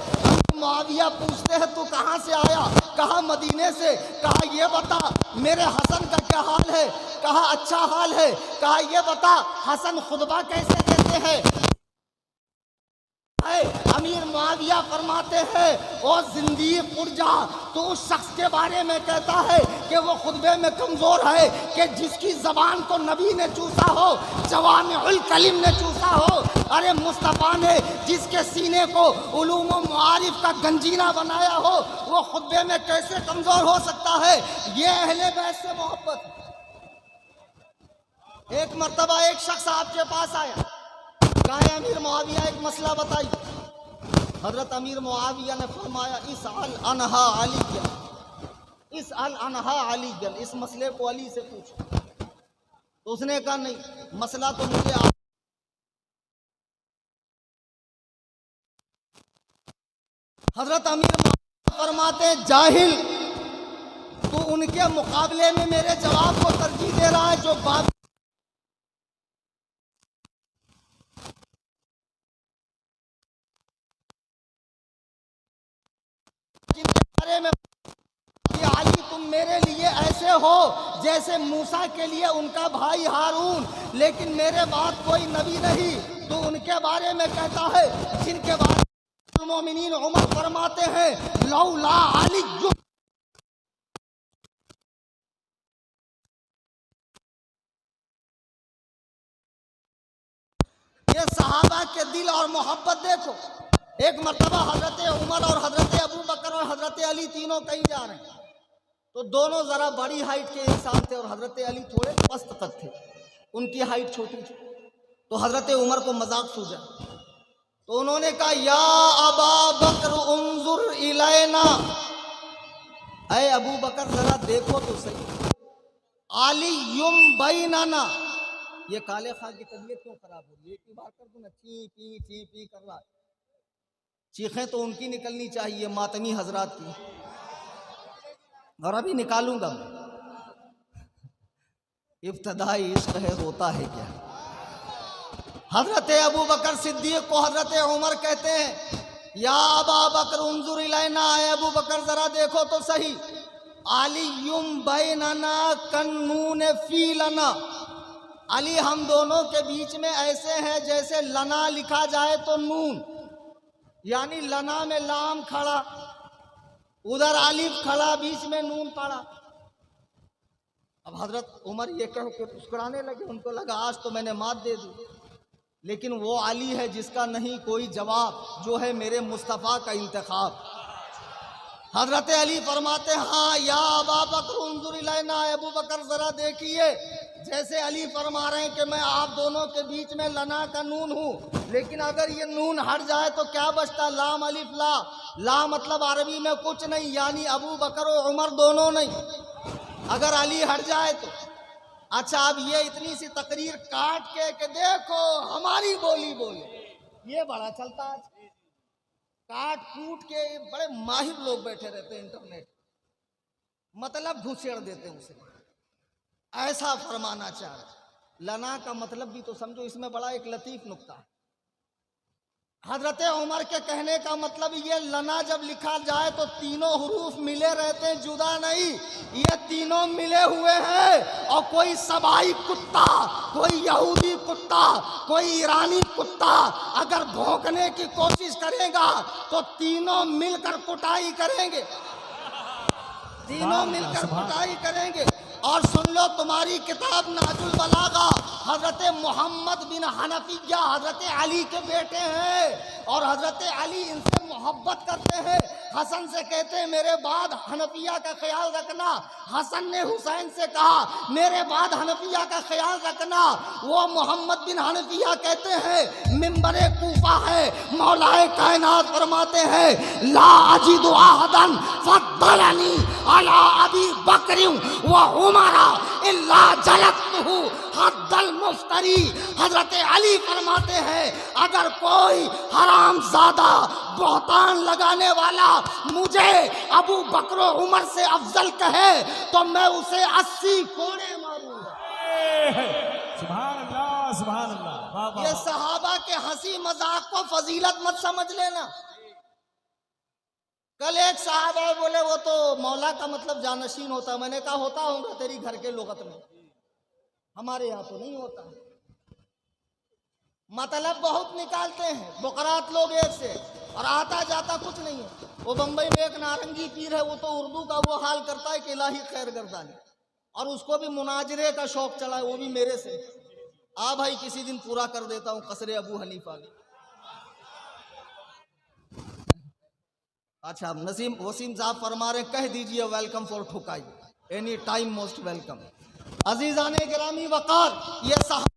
معاویہ پوچھتے ہیں تو کہاں سے آیا؟ کہا مدینے سے. کہا یہ بتا میرے حسن کا کیا حال ہے؟ کہا اچھا حال ہے. کہا یہ بتا حسن خطبہ کیسے دیتے ہیں؟ امیر معاویہ فرماتے ہیں او زندیق اٹھ جا, تو اس شخص کے بارے میں کہتا ہے کہ وہ خطبے میں کمزور ہے, کہ جس کی زبان کو نبی نے چوسا ہو, جوامع الکلم نے چوسا ہو. ارے مصطفیٰ نے جس کے سینے کو علوم و معارف کا گنجینہ بنایا ہو, وہ خطبے میں کیسے کمزور ہو سکتا ہے؟ یہ اہل بیت سے محبت. ایک مرتبہ ایک شخص آپ کے پاس آیا, کہا امیر معاویہ ایک مسئلہ بتائی. حضرت امیر معاویہ نے فرمایا اسأل عنہا علی, اسأل عنہا علی, اس مسئلے کو علی سے پوچھو. تو اس نے کہا نہیں, مسئلہ تو مجھے حضرت امیر معاویہ فرماتے جاہل, تو ان کے مقابلے میں میرے جواب کو ترجیح دے رہا ہے جو بات میں کہ علی تم میرے لیے ایسے ہو جیسے موسیٰ کے لیے ان کا بھائی ہارون, لیکن میرے بعد کوئی نبی نہیں. تو ان کے بارے میں کہتا ہے جن کے بارے میں المومنین عمر فرماتے ہیں لولا علی. یہ صحابہ کے دل اور محبت دیکھو. ایک مرتبہ حضرت عمر اور حضرت ابو بکر اور حضرت علی تینوں کہیں جا رہے ہیں, تو دونوں ذرا بڑی ہائٹ کے انسان تھے اور حضرت علی تھوڑے پست قد تھے, ان کی ہائٹ چھوٹی تھی. تو حضرت عمر کو مذاق سوجا, تو انہوں نے کہا یا ابا بکر انظر الینا, اے ابو بکر ذرا دیکھو تو صحیح, علی یم بیننا. یہ کالے خان کی طبیعت کیوں خراب ہو رہی ہے؟ ایک ہی بار کر دوں نا, چی پی کر رہا ہے. چیخیں تو ان کی نکلنی چاہیے, ماتمی حضرات کی, اور ابھی نکالوں گا میں. ابتدائی عشق ہے روتا ہے کیا. حضرت ابو بکر صدیق کو حضرت عمر کہتے ہیں یا ابا بکر انظر الینا, اے ابو بکر ذرا دیکھو تو صحیح, علی یم بیننا کنون فی لنا. علی ہم دونوں کے بیچ میں ایسے ہیں جیسے لنا لکھا جائے تو نون, یعنی لنا میں لام کھڑا, ادھر الف کھڑا, بیچ میں نون پڑا. اب حضرت عمر یہ کہہ کے مسکرانے لگے, ان کو لگا آج تو میں نے مات دے دی. لیکن وہ علی ہے جس کا نہیں کوئی جواب, جو ہے میرے مصطفیٰ کا انتخاب. حضرت علی فرماتے ہاں یا ابا بکر انظر الینا, ابو بکر ذرا دیکھیے, جیسے علی فرما رہے ہیں کہ میں آپ دونوں کے بیچ میں لنا کا نون ہوں, لیکن اگر یہ نون ہٹ جائے تو کیا بچتا؟ لام الف لا. لا مطلب عربی میں کچھ نہیں, یعنی ابو بکر و عمر دونوں نہیں, اگر علی ہٹ جائے تو. اچھا اب یہ اتنی سی تقریر کاٹ کے کہ دیکھو ہماری بولی بولے, یہ بڑا چلتا ہے. کاٹ کوٹ کے بڑے ماہر لوگ بیٹھے رہتے ہیں انٹرنیٹ, مطلب گھسیڑ دیتے ہیں اسے, ایسا فرمانا چاہ رہے. لنا کا مطلب بھی تو سمجھو, اس میں بڑا ایک لطیف نکتہ ہے. حضرت عمر کے کہنے کا مطلب یہ لنا جب لکھا جائے تو تینوں حروف ملے رہتے ہیں, جدا نہیں. یہ تینوں ملے ہوئے ہیں, اور کوئی سبائی کتا, کوئی یہودی کتا, کوئی ایرانی کتا اگر بھونکنے کی کوشش کرے گا تو تینوں مل کر کٹائی کریں گے, تینوں مل کر کٹائی کریں گے. اور سن لو تمہاری کتاب نہج البلاغہ حضرت محمد بن حنفیہ حضرت علی کے بیٹے ہیں اور حضرت علی ان سے محبت کرتے ہیں. حسن سے کہتے ہیں میرے بعد حنفیہ کا خیال رکھنا. حسن نے حسین سے کہا میرے بعد حنفیہ کا خیال رکھنا. وہ محمد بن حنفیہ کہتے ہیں منبر کوفہ ہے, مولا کائنات فرماتے ہیں لا اجد احدا فضلنی علی ابی بکر و عمر الا جلدته حد المفتری. حضرت علی فرماتے ہیں اگر کوئی حرام زادہ بہتان لگانے والا مجھے ابو بکر و عمر سے افضل کہے تو میں اسے 80 کوڑے ماروں گا. سبحان اللہ سبحان اللہ. یہ صحابہ کے ہنسی مذاق کو فضیلت مت سمجھ لینا. کل ایک صحابہ بولے وہ تو مولا کا مطلب جانشین ہوتا ہے. میں نے کہا ہوتا ہوں گا تیری گھر کے لغت میں, ہمارے یہاں تو نہیں ہوتا. مطلب بہت نکالتے ہیں بقرات لوگ ایک سے, اور آتا جاتا کچھ نہیں ہے. وہ بمبئی میں ایک نارنگی پیر ہے, وہ تو اردو کا وہ حال کرتا ہے کہ الہی خیر گردانی, اور اس کو بھی مناظرے کا شوق چلا ہے, وہ بھی میرے سے. بھائی کسی دن پورا کر دیتا ہوں قصر ابو حنیفہ میں. اچھا وسیم صاحب فرما رہے کہہ دیجئے ویلکم فور ٹھکائی, اینی ٹائم موسٹ ویلکم. عزیزان گرامی وقار, یہ صحابہ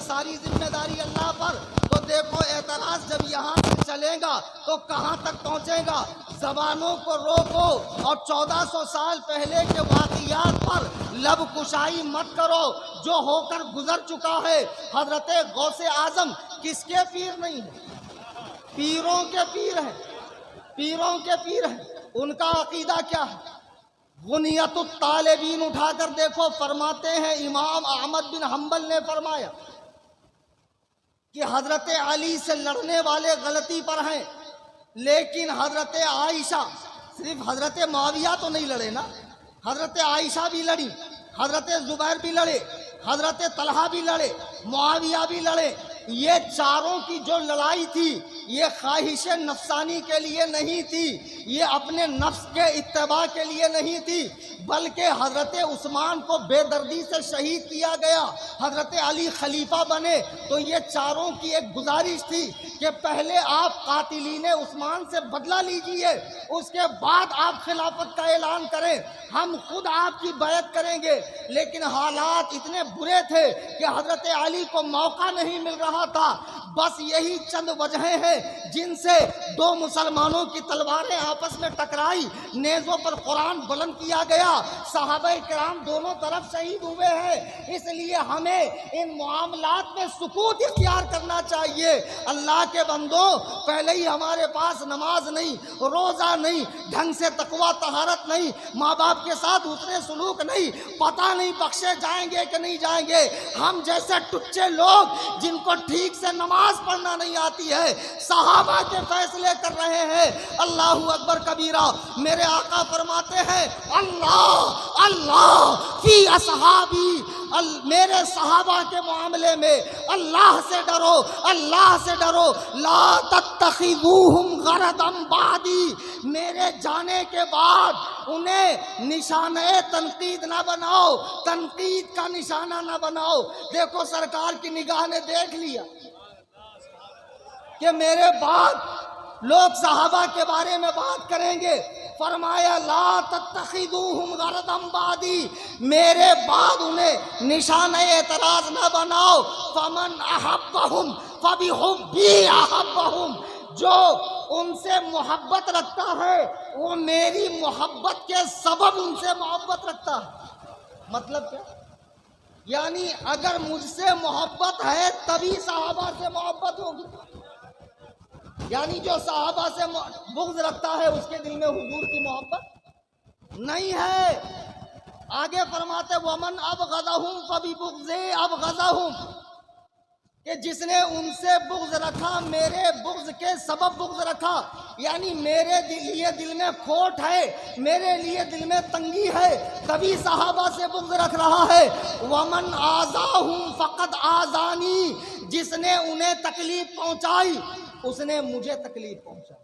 ساری ذمہ داری اللہ پر. تو دیکھو اعتراض جب یہاں سے چلے گا تو کہاں تک پہنچے گا. زبانوں کو روکو اور 1400 سال پہلے کے واقعات پر لب کشائی مت کرو جو ہو کر گزر چکا ہے۔ حضرت غوث اعظم کس کے پیر نہیں ہیں؟ پیروں کے پیر ہیں، پیروں کے پیر ہیں۔ ان کا عقیدہ کیا ہے؟ غنیت الطالبین اٹھا کر دیکھو، فرماتے ہیں امام احمد بن حنبل نے فرمایا کہ حضرت علی سے لڑنے والے غلطی پر ہیں، لیکن حضرت عائشہ، صرف حضرت معاویہ تو نہیں لڑے نا، حضرت عائشہ بھی لڑی، حضرت زبیر بھی لڑے، حضرت طلحہ بھی لڑے، معاویہ بھی لڑے۔ یہ چاروں کی جو لڑائی تھی یہ خواہش نفسانی کے لیے نہیں تھی، یہ اپنے نفس کے اتباع کے لیے نہیں تھی، بلکہ حضرت عثمان کو بے دردی سے شہید کیا گیا، حضرت علی خلیفہ بنے تو یہ چاروں کی ایک گزارش تھی کہ پہلے آپ قاتلین عثمان سے بدلہ لیجئے، اس کے بعد آپ خلافت کا اعلان کریں، ہم خود آپ کی بیعت کریں گے۔ لیکن حالات اتنے برے تھے کہ حضرت علی کو موقع نہیں مل رہا تھا۔ بس یہی چند وجہیں ہیں جن سے دو مسلمانوں کی تلواریں آپس میں ٹکرائی، نیزوں پر قرآن بلند کیا گیا، صحابہ کرام دونوں طرف شہید ہوئے ہیں۔ اس لیے ہمیں ان معاملات میں سکوت اختیار کرنا چاہیے۔ اللہ کے بندوں، پہلے ہی ہمارے پاس نماز نہیں، روزہ نہیں، ڈھنگ سے تقویٰ طہارت نہیں، ماں باپ کے ساتھ اتنے سلوک نہیں، پتہ نہیں بخشے جائیں گے کہ نہیں جائیں گے۔ ہم جیسے ٹچے لوگ جن کو ٹھیک سے نماز پڑھنا نہیں آتی ہے، صحابہ کے فیصلے کر رہے ہیں۔ اللہ اکبر کبیرہ۔ میرے آقا فرماتے ہیں اللہ اللہ فی اصحابی، میرے صحابہ کے معاملے میں اللہ سے ڈرو، اللہ سے ڈرو۔ لا تتخذوہم غرضا بعدی، میرے جانے کے بعد انہیں نشانہ تنقید نہ بناؤ، تنقید کا نشانہ نہ بناؤ۔ دیکھو سرکار کی نگاہ نے دیکھ لیا کہ میرے بعد لوگ صحابہ کے بارے میں بات کریں گے، فرمایا لا تتخذوہم غرضا بعدی، میرے بعد انہیں نشانہ اعتراض نہ بناؤ۔ فمن احبہم فبحبی احبہم، جو ان سے محبت رکھتا ہے وہ میری محبت کے سبب ان سے محبت رکھتا ہے۔ مطلب کیا؟ یعنی اگر مجھ سے محبت ہے تبھی صحابہ سے محبت ہوگی۔ یعنی جو صحابہ سے بغض رکھتا ہے اس کے دل میں حضور کی محبت نہیں ہے۔ آگے فرماتے وَمَنْ أَبْغَضَهُمْ فَبِبُغْضِهِ أَبْغَضَهُمْ، کہ جس نے ان سے بغض رکھا میرے بغض کے سبب بغض رکھا، یعنی میرے لیے دل میں کھوٹ ہے، میرے لیے دل میں تنگی ہے، تبھی صحابہ سے بغض رکھ رہا ہے۔ وَمَنْ آذَاهُمْ فَقَدْ آذَانِي، جس نے انہیں تکلیف پہنچائی اس نے مجھے تکلیف پہنچائی۔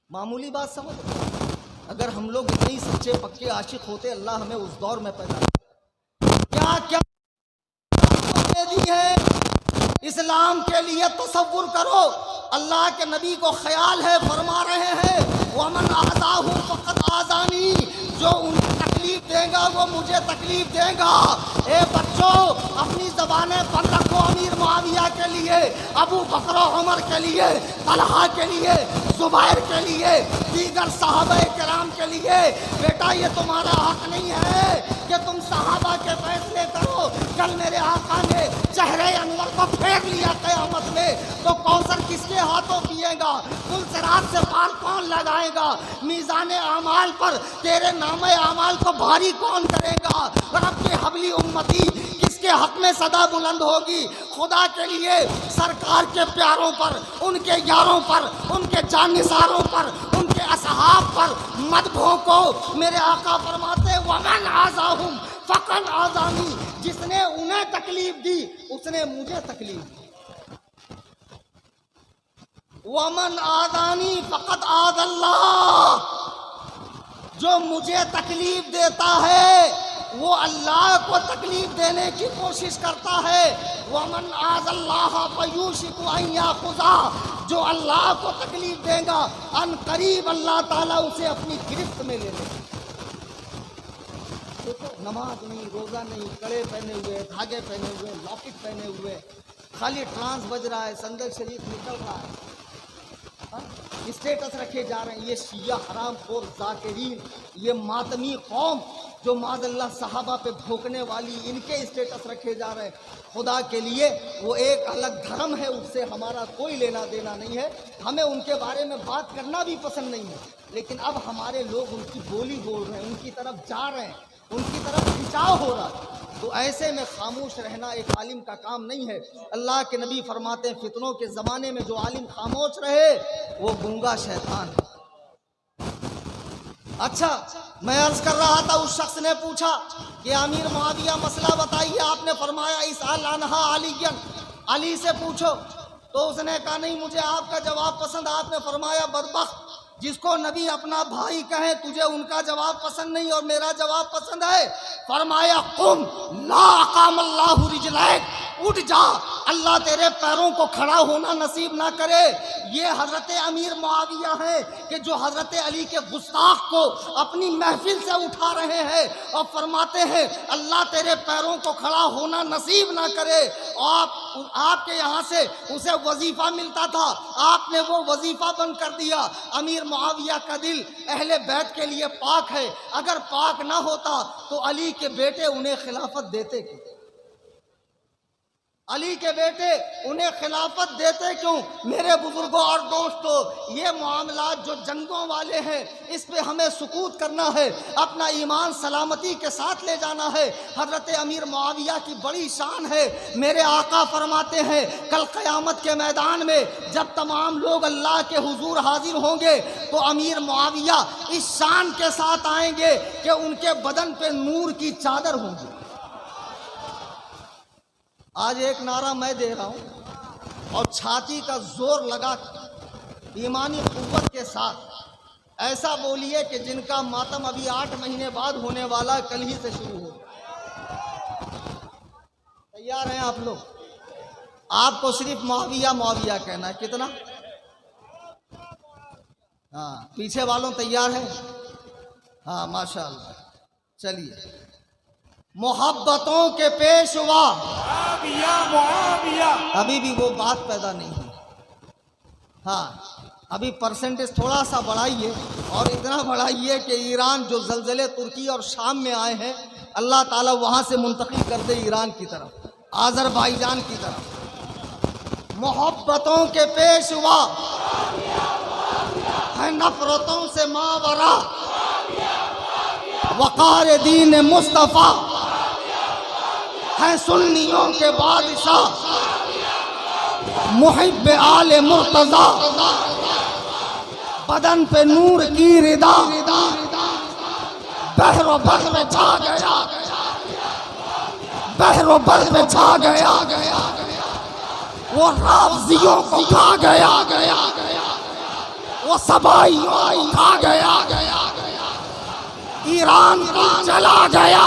معمولی بات سمجھ، اگر ہم لوگ اتنے سچے پکے عاشق ہوتے اللہ ہمیں اس دور میں پیدا کیا کیا دی ہے اسلام کے لیے۔ تصور کرو، اللہ کے نبی کو خیال ہے، فرما رہے ہیں وَمَنْ آذَاهُمْ فَقَدْ آذَانِي، جو انہیں تکلیف دے گا وہ مجھے تکلیف دے گا۔ اے بچوں، اپنی زبانیں بند رکھو، امیر معاویہ کے لیے، ابو بکر و عمر کے لیے، طلحہ کے لیے، زبیر کے لیے، دیگر صحابہ کرام کے لیے۔ بیٹا یہ تمہارا حق نہیں ہے کہ تم صحابہ کے فیصلے کرو۔ کل میرے آقا نے چہرے انور کو پھیر لیا قیامت میں تو کوثر کس کے ہاتھوں پیے گا؟ پل صراط سے پار کون لگائے گا؟ میزان اعمال پر تیرے نام اعمال کو بھاری کون کرے گا؟ رب کے حبلی امتی کس کے حق میں صدا بلند ہوگی؟ خدا کے لیے سرکار کے پیاروں پر، ان کے یاروں پر، ان کے جانثاروں پر، ان کے اصحاب پر مت بھونکو۔ میرے آقا فرماتے وَمَنْ آذَاهُمْ فَقَدْ آذَانِي، جس نے انہیں تکلیف دی اس نے مجھے تکلیف دی۔ وَمَنْ آذَانِي فَقَدْ آذَى اللَّهُ، جو مجھے تکلیف دیتا ہے وہ اللہ کو تکلیف دینے کی کوشش کرتا ہے۔ وَمَنْ آذَى اللَّهَ فَيُوشِكُ أَنْ يَأْخُذَهُ، جو اللہ کو تکلیف دے گا ان قریب اللہ تعالیٰ اسے اپنی گرفت میں لے لے گا۔ نماز نہیں، روزہ نہیں، کڑے پہنے ہوئے، دھاگے پہنے ہوئے، لاکٹ پہنے ہوئے، خالی ٹرانس بج رہا ہے، سندل شریف نکل رہا ہے، اسٹیٹس رکھے جا رہے ہیں. یہ شیعہ حرام خور ذاکرین، یہ ماتمی قوم جو معاذ اللہ صحابہ پہ بھونکنے والی، ان کے اسٹیٹس رکھے جا رہے ہیں. خدا کے لیے وہ ایک الگ دھرم ہے، اس سے ہمارا کوئی لینا دینا نہیں ہے. ہمیں ان کے بارے میں بات کرنا بھی پسند نہیں ہے، لیکن اب ہمارے لوگ ان کی بولی بول رہے ہیں، ان کی طرف جا رہے ہیں، ان کی طرف کھنچاؤ ہو رہا ہے. تو ایسے میں خاموش رہنا ایک عالم کا کام نہیں ہے. اللہ کے نبی فرماتے ہیں فتنوں کے زمانے میں جو عالم خاموش رہے وہ گونگا شیطان ہے. اچھا، میں عرض کر رہا تھا، اس شخص نے پوچھا کہ امیر معاویہ مسئلہ بتائیے. آپ نے فرمایا اسأل عنہا علی، علی سے پوچھو. تو اس نے کہا نہیں مجھے آپ کا جواب پسند. آپ نے فرمایا بدبخت، جس کو نبی اپنا بھائی کہیں تجھے ان کا جواب پسند نہیں اور میرا جواب پسند ہے. فرمایا قم لا اقام اللہ رجلیک، اٹھ جا، اللہ تیرے پیروں کو کھڑا ہونا نصیب نہ کرے. یہ حضرت امیر معاویہ ہیں کہ جو حضرت علی کے گستاخ کو اپنی محفل سے اٹھا رہے ہیں اور فرماتے ہیں اللہ تیرے پیروں کو کھڑا ہونا نصیب نہ کرے. آپ کے یہاں سے اسے وظیفہ ملتا تھا، آپ نے وہ وظیفہ بند کر دیا. امیر معاویہ کا دل اہل بیت کے لیے پاک ہے، اگر پاک نہ ہوتا تو علی کے بیٹے انہیں خلافت دیتے کیوں؟ علی کے بیٹے انہیں خلافت دیتے کیوں؟ میرے بزرگوں اور دوستوں، یہ معاملات جو جنگوں والے ہیں اس پہ ہمیں سکوت کرنا ہے، اپنا ایمان سلامتی کے ساتھ لے جانا ہے. حضرت امیر معاویہ کی بڑی شان ہے. میرے آقا فرماتے ہیں کل قیامت کے میدان میں جب تمام لوگ اللہ کے حضور حاضر ہوں گے تو امیر معاویہ اس شان کے ساتھ آئیں گے کہ ان کے بدن پہ نور کی چادر ہوں گی. آج ایک نعرہ میں دے رہا ہوں اور چھاتی کا زور لگا ایمانی قوت کے ساتھ ایسا بولیے کہ جن کا ماتم ابھی 8 مہینے بعد ہونے والا کل ہی سے شروع ہو. تیار ہیں آپ لوگ؟ آپ کو صرف معاویہ معاویہ کہنا ہے. کتنا؟ ہاں، پیچھے والوں تیار ہیں؟ ہاں ماشاءاللہ. چلیے، محبتوں کے پیشوا معاویہ. ابھی بھی وہ بات پیدا نہیں ہوئی. ہاں، ابھی پرسنٹیج تھوڑا سا بڑھائیے اور اتنا بڑھائیے کہ ایران جو زلزلے ترکی اور شام میں آئے ہیں اللہ تعالیٰ وہاں سے منتقل کر دے ایران کی طرف، آذربائیجان کی طرف. محبتوں کے پیشوا ہے نفرتوں سے ماورا، وقار دین مصطفیٰ ہے سنیوں کے بادشاہ، محب آل مرتضی بدن پہ نور کی ردا، بحر و بر میں چھا گیا، بحر و بر میں چھا گیا، وہ رافضیوں کو کھا گیا، وہ سبائیوں کو کھا گیا، ایران کو چلا گیا،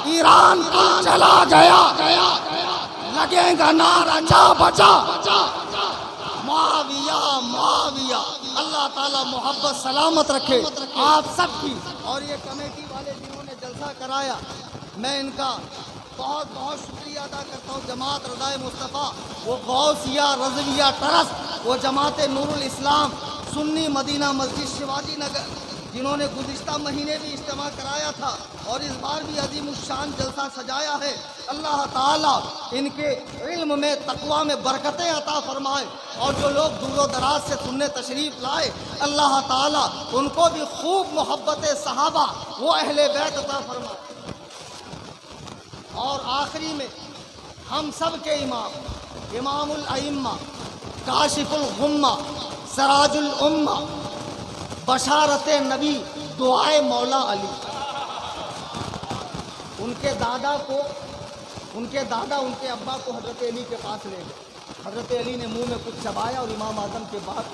ایران کو چلا گیا. لگے گا نعرہ جا بچا معاویہ معاویہ. اللہ تعالیٰ محبت سلامت رکھے آپ سب کی. اور یہ کمیٹی والے جنہوں نے جلسہ کرایا میں ان کا بہت بہت شکریہ ادا کرتا ہوں. جماعت رضائے مصطفیٰ، وہ غوثیہ رضویہ ٹرسٹ، وہ جماعت نور الاسلام سنی مدینہ مسجد شیواجی نگر، جنہوں نے گزشتہ مہینے بھی اجتماع کرایا تھا اور اس بار بھی عظیم الشان جلسہ سجایا ہے. اللہ تعالیٰ ان کے علم میں تقویٰ میں برکتیں عطا فرمائے، اور جو لوگ دور و دراز سے سننے تشریف لائے اللہ تعالیٰ ان کو بھی خوب محبت صحابہ وہ اہل بیت عطا فرمائے. اور آخری میں ہم سب کے امام، امام الائمہ، کاشف الغمہ، سراج الامہ، بشارت نبی، دعائے مولا علی، ان کے دادا ان کے ابا کو حضرت علی کے پاس لے گئے. حضرت علی نے منہ میں کچھ چبایا اور امام اعظم کے بعد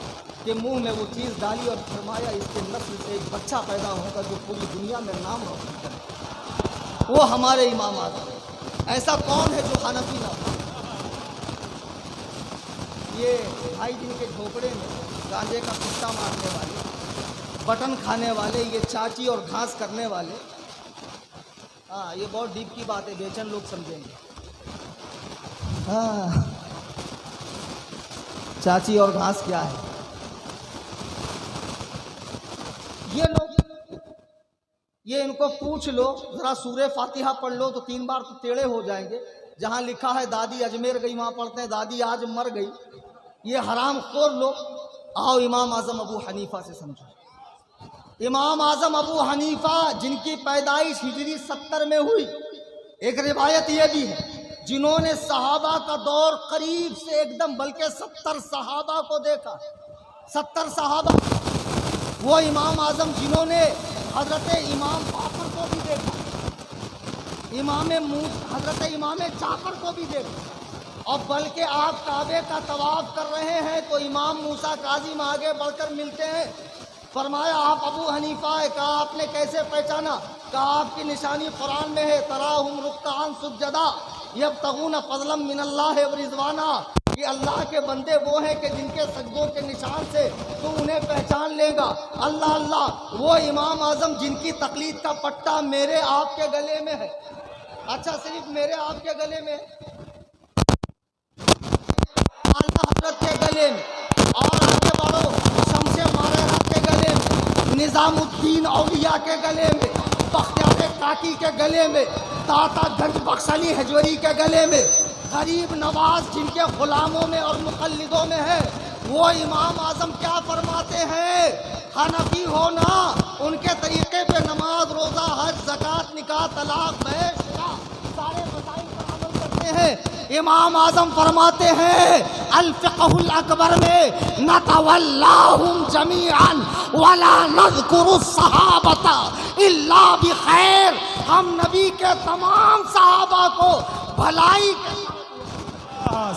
کے منہ میں وہ چیز ڈالی اور فرمایا اس کے نسل سے ایک بچہ پیدا ہوگا جو پوری دنیا میں نام روشن کرے. وہ ہمارے امام اعظم. ایسا کون ہے جو حنفی نہ ہو؟ یہ بھائی جن کے جھوپڑے میں گانجے کا پتا مارنے والے، بٹن کھانے والے، یہ چاچی اور گھاس کرنے والے، ہاں یہ بہت ڈیپ کی بات ہے، بیچن لوگ سمجھیں گے. ہاں چاچی اور گھاس کیا ہے؟ یہ لوگ، یہ ان کو پوچھ لو ذرا سورہ فاتحہ پڑھ لو تو 3 بار تو ٹیڑھے ہو جائیں گے. جہاں لکھا ہے دادی اجمیر گئی وہاں پڑھتے ہیں دادی آج مر گئی. یہ حرام خور لوگ. آؤ امام اعظم ابو حنیفہ سے سمجھو. امام اعظم ابو حنیفہ جن کی پیدائش ہجری 70 میں ہوئی. ایک روایت یہ بھی ہے جنہوں نے صحابہ کا دور قریب سے ایک دم بلکہ 70 صحابہ کو دیکھا. 70 صحابہ. وہ امام اعظم جنہوں نے حضرت امام باقر کو بھی دیکھا, حضرت امام جعفر کو بھی دیکھا. اور بلکہ آپ کعبے کا طواف کر رہے ہیں تو امام موسیٰ کاظم آگے بڑھ کر ملتے ہیں. فرمایا آپ ابو حنیفہ ہے. کہا آپ نے کیسے پہچانا؟ کہا آپ کی نشانی قرآن میں ہے, تراہم رکعان سجدا یبتغون فضلا من اللہ ورضوانا. کہ اللہ کے بندے وہ ہیں کہ جن کے سجدوں کے نشان سے تو انہیں پہچان لے گا. اللہ اللہ. وہ امام اعظم جن کی تقلید کا پٹا میرے آپ کے گلے میں ہے. اچھا صرف میرے آپ کے گلے میں, اعلیٰ حضرت کے گلے میں, اور آگے بڑھو شمس مارحہ کے گلے میں, نظام الدین اولیاء کے گلے میں, بختیار کاکی کے گلے میں, داتا گنج بخش علی حجوری کے گلے میں, غریب نواز جن کے غلاموں میں اور مقلدوں میں ہے. وہ امام اعظم کیا فرماتے ہیں؟ حنفی ہونا, ان کے طریقے پہ نماز روزہ حج زکوٰۃ نکاح طلاق بیع شرع سارے مسائل پر عمل کرتے ہیں. امام اعظم فرماتے ہیں الفقہ الاکبر میں نتولاہم جمیعا ولا نذکر الصحابۃ الا بخیر. ہم نبی کے تمام صحابہ کو بھلائی کے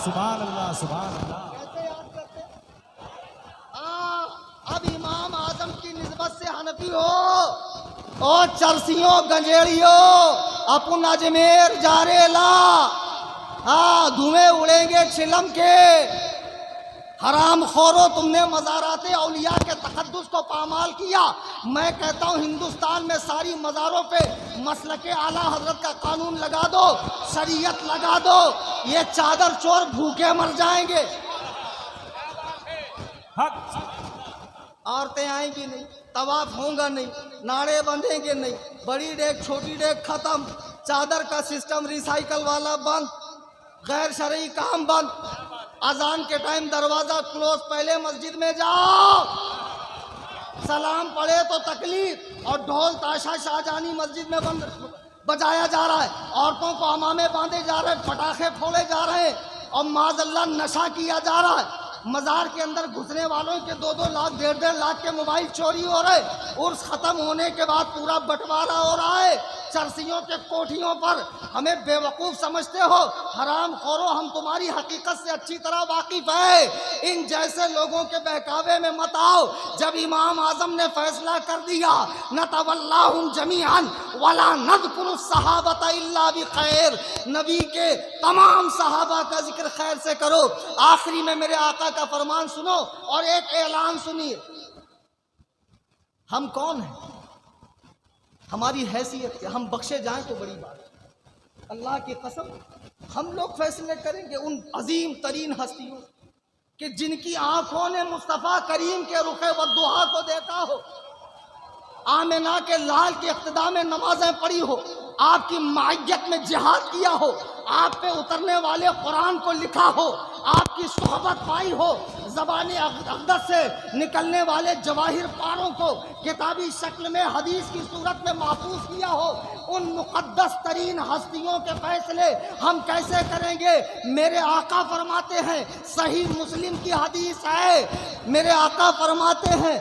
سبحان اللہ سبحان اللہ. کیسے یاد کرتے؟ اب امام اعظم کی نسبت سے حنفی ہو اور چرسیوں گنجیڑیوں اپن اجمیر جاریلا, دھویں اڑیں گے چلم کے. حرام خورو, تم نے مزارات اولیاء کے تقدس کو پامال کیا. میں کہتا ہوں ہندوستان میں ساری مزاروں پہ مسلک اعلیٰ حضرت کا قانون لگا دو, شریعت لگا دو, یہ چادر چور بھوکے مر جائیں گے. عورتیں آئیں گی نہیں, طواف ہوں گا نہیں, ناڑے بندھیں گے نہیں, بڑی ڈیک چھوٹی ڈیک ختم, چادر کا سسٹم ریسائیکل والا بند, غیر شرعی کام بند. اذان کے ٹائم دروازہ کلوز, پہلے مسجد میں جاؤ, سلام پڑھے تو تکلیف, اور ڈھول تاشا شاہجہانی مسجد میں بجایا جا رہا ہے. عورتوں کو امامے باندھے جا رہے ہیں, پٹاخے پھوڑے جا رہے ہیں, اور معاذ اللہ نشہ کیا جا رہا ہے. مزار کے اندر گھسنے والوں کے 2-2 لاکھ 1.5 لاکھ کے موبائل چوری ہو رہے. عرس ختم ہونے کے بعد پورا بٹوارا ہو رہا ہے. چرسیوں کے کوٹھیوں پر ہمیں بے وقوف سمجھتے ہو. حرام خورو, ہم تمہاری حقیقت سے اچھی طرح واقف ہے. ان جیسے لوگوں کے بہکاوے میں مت آؤ. جب امام اعظم نے فیصلہ کر دیا نتولاہم جمیعا ولا نذکر الصحابۃ الا بخیر, نبی کے تمام صحابہ کا ذکر خیر سے کرو. آخری میں میرے آقا کا فرمان سنو اور ایک اعلان سنیے. ہم کون ہیں؟ ہماری حیثیت کیا؟ ہم بخشے جائیں تو بڑی بات ہے. اللہ کی قسم ہم لوگ فیصلے کریں گے ان عظیم ترین ہستیوں کہ جن کی آنکھوں نے مصطفیٰ کریم کے رخ والضحیٰ کو دیکھا ہو, آمنہ کے لال کے اقتداء میں نمازیں پڑھی ہو, آپ کی معیت میں جہاد کیا ہو, آپ پہ اترنے والے قرآن کو لکھا ہو, آپ کی صحبت پائی ہو, زبان اقدس سے نکلنے والے جواہر پاروں کو کتابی شکل میں حدیث کی صورت میں محفوظ کیا ہو. ان مقدس ترین ہستیوں کے فیصلے ہم کیسے کریں گے؟ میرے آقا فرماتے ہیں, صحیح مسلم کی حدیث ہے, میرے آقا فرماتے ہیں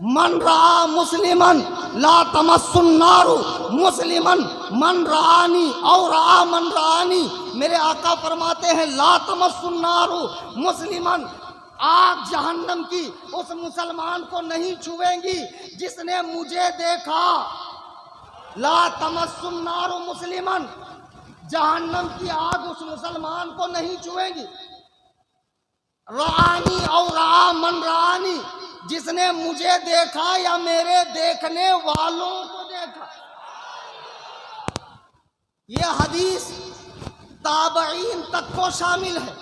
من رآ مسلمن لا تمس النار مسلمن من رآنی او رآ من رآنی. میرے آقا فرماتے ہیں لا تمس النار مسلمن, آگ جہنم کی اس مسلمان کو نہیں چھوئیں گی جس نے مجھے دیکھا. لا تمس النار مسلمن, جہنم کی آگ اس مسلمان کو نہیں چھوئیں گی. رآنی او رآ من رآنی, جس نے مجھے دیکھا یا میرے دیکھنے والوں کو دیکھا. یہ حدیث تابعین تک کو شامل ہے.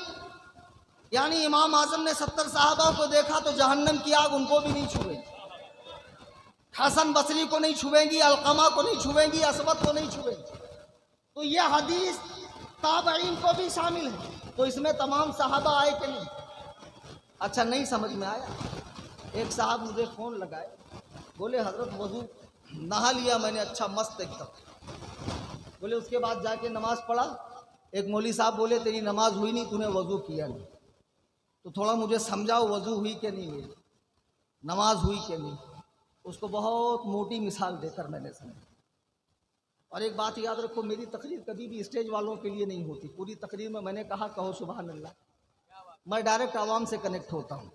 یعنی امام اعظم نے 70 صحابہ کو دیکھا تو جہنم کی آگ ان کو بھی نہیں چھوئے، حسن بصری کو نہیں چھوئیں گی، علقمہ کو نہیں چھوئیں گی، اسود کو نہیں چھوئیں گی۔ تو یہ حدیث تابعین کو بھی شامل ہے، تو اس میں تمام صحابہ آئے کہ نہیں؟ اچھا نہیں سمجھ میں آیا؟ ایک صاحب مجھے فون لگائے، بولے حضرت وضو نہا لیا میں نے اچھا مست ایک دم، بولے اس کے بعد جا کے نماز پڑھا، ایک مولوی صاحب بولے تیری نماز ہوئی نہیں، تو نے وضو کیا نہیں، تو تھوڑا مجھے سمجھاؤ وضو ہوئی کہ نہیں ہوئی، نماز ہوئی کہ نہیں؟ اس کو بہت موٹی مثال دے کر میں نے سمجھا۔ اور ایک بات یاد رکھو، میری تقریر کبھی بھی اسٹیج والوں کے لیے نہیں ہوتی، پوری تقریر میں نے کہا کہو سبحان اللہ، میں ڈائریکٹ عوام سے کنیکٹ ہوتا ہوں،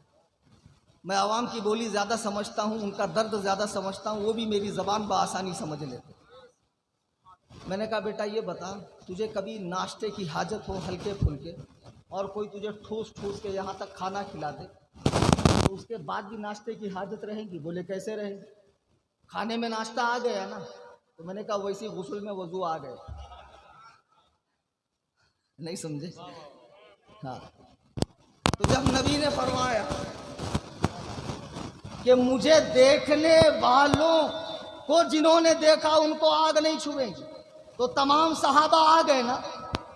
میں عوام کی بولی زیادہ سمجھتا ہوں، ان کا درد زیادہ سمجھتا ہوں، وہ بھی میری زبان بآسانی سمجھ لیتے۔ میں نے کہا بیٹا یہ بتا، تجھے کبھی ناشتے کی حاجت ہو ہلکے پھلکے، اور کوئی تجھے ٹھوس ٹھوس کے یہاں تک کھانا کھلا دے، تو اس کے بعد بھی ناشتے کی حاجت رہے گی؟ بولے کیسے رہے گی؟ کھانے میں ناشتہ آ گیا نا، تو میں نے کہا ویسی غسل میں وضو آ گئے۔ نہیں سمجھے؟ ہاں، تو جب نبی نے فرمایا کہ مجھے دیکھنے والوں کو جنہوں نے دیکھا ان کو آگ نہیں چھوئے گی، تو تمام صحابہ آ گئے نا؟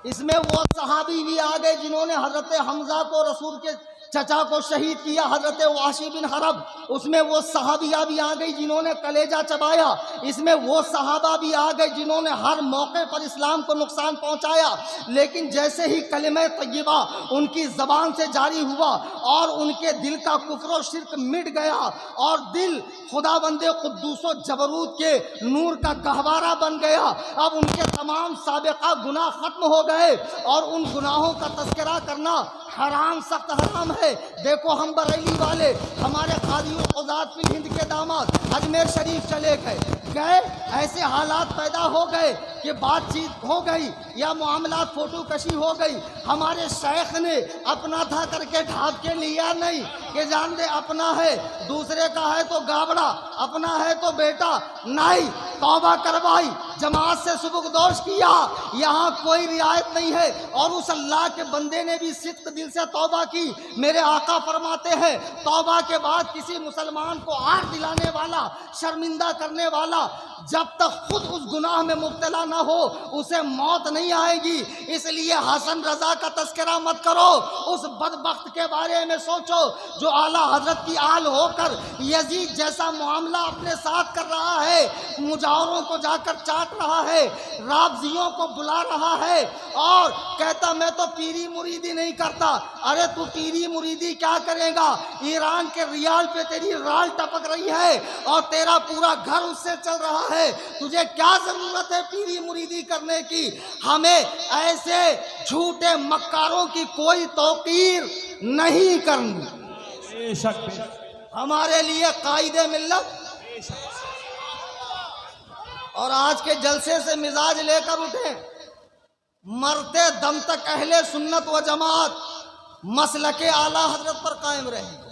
اس میں وہ صحابی بھی آ گئے جنہوں نے حضرت حمزہ کو رسول کے چچا کو شہید کیا، حضرت وحشی بن حرب، اس میں وہ صحابیہ بھی آ گئی جنہوں نے کلیجہ چبایا، اس میں وہ صحابہ بھی آ گئے جنہوں نے ہر موقع پر اسلام کو نقصان پہنچایا، لیکن جیسے ہی کلمہ طیبہ ان کی زبان سے جاری ہوا اور ان کے دل کا کفر و شرک مٹ گیا اور دل خدا بند قدوس و جبروت کے نور کا گہوارہ بن گیا، اب ان کے تمام سابقہ گناہ ختم ہو گئے اور ان گناہوں کا تذکرہ کرنا حرام، سخت حرام ہے۔ دیکھو ہم بریلی والے، ہمارے قاضی القضات فی الہند کے داماد اجمیر شریف چلے گئے، ایسے حالات پیدا ہو گئے کہ بات چیت ہو گئی یا معاملات فوٹو کشی ہو گئی، ہمارے شیخ نے اپنا تھا کر کے ڈھانپ کے لیا نہیں کہ جان دے اپنا ہے، دوسرے کا ہے تو گابڑا، اپنا ہے تو بیٹا، نہیں، توبہ کروائی، جماعت سے سبکدوش کیا، یہاں کوئی رعایت نہیں ہے، اور اس اللہ کے بندے نے بھی صدق دل سے توبہ کی۔ میرے آقا فرماتے ہیں توبہ کے بعد کسی مسلمان کو آر دلانے والا، شرمندہ کرنے والا، جب تک خود اس گناہ میں مبتلا نہ ہو اسے موت نہیں آئے گی۔ اس لیے حسن رضا کا تذکرہ مت کرو، اس بدبخت کے بارے میں سوچو جو اعلیٰ حضرت کی آل ہو کر یزید جیسا معاملہ اپنے ساتھ کر رہا ہے، مجاوروں کو جا کر چاٹ رہا ہے، رافضیوں کو بلا رہا ہے اور کہتا میں تو پیری مریدی نہیں کرتا۔ ارے تو پیری مریدی کیا کرے گا؟ ایران کے ریال پہ تیری رال ٹپک رہی ہے اور تیرا پورا گھر اس سے چل رہا ہے، تجھے کیا ضرورت ہے پیری مریدی کرنے کی؟ ہمیں ایسے جھوٹے مکاروں کی کوئی توقیر نہیں کرنی۔ بے شک ہمارے لیے قائد ملت اور آج کے جلسے سے مزاج لے کر اٹھیں، مرتے دم تک اہل سنت و جماعت مسلک اعلیٰ حضرت پر قائم رہیں۔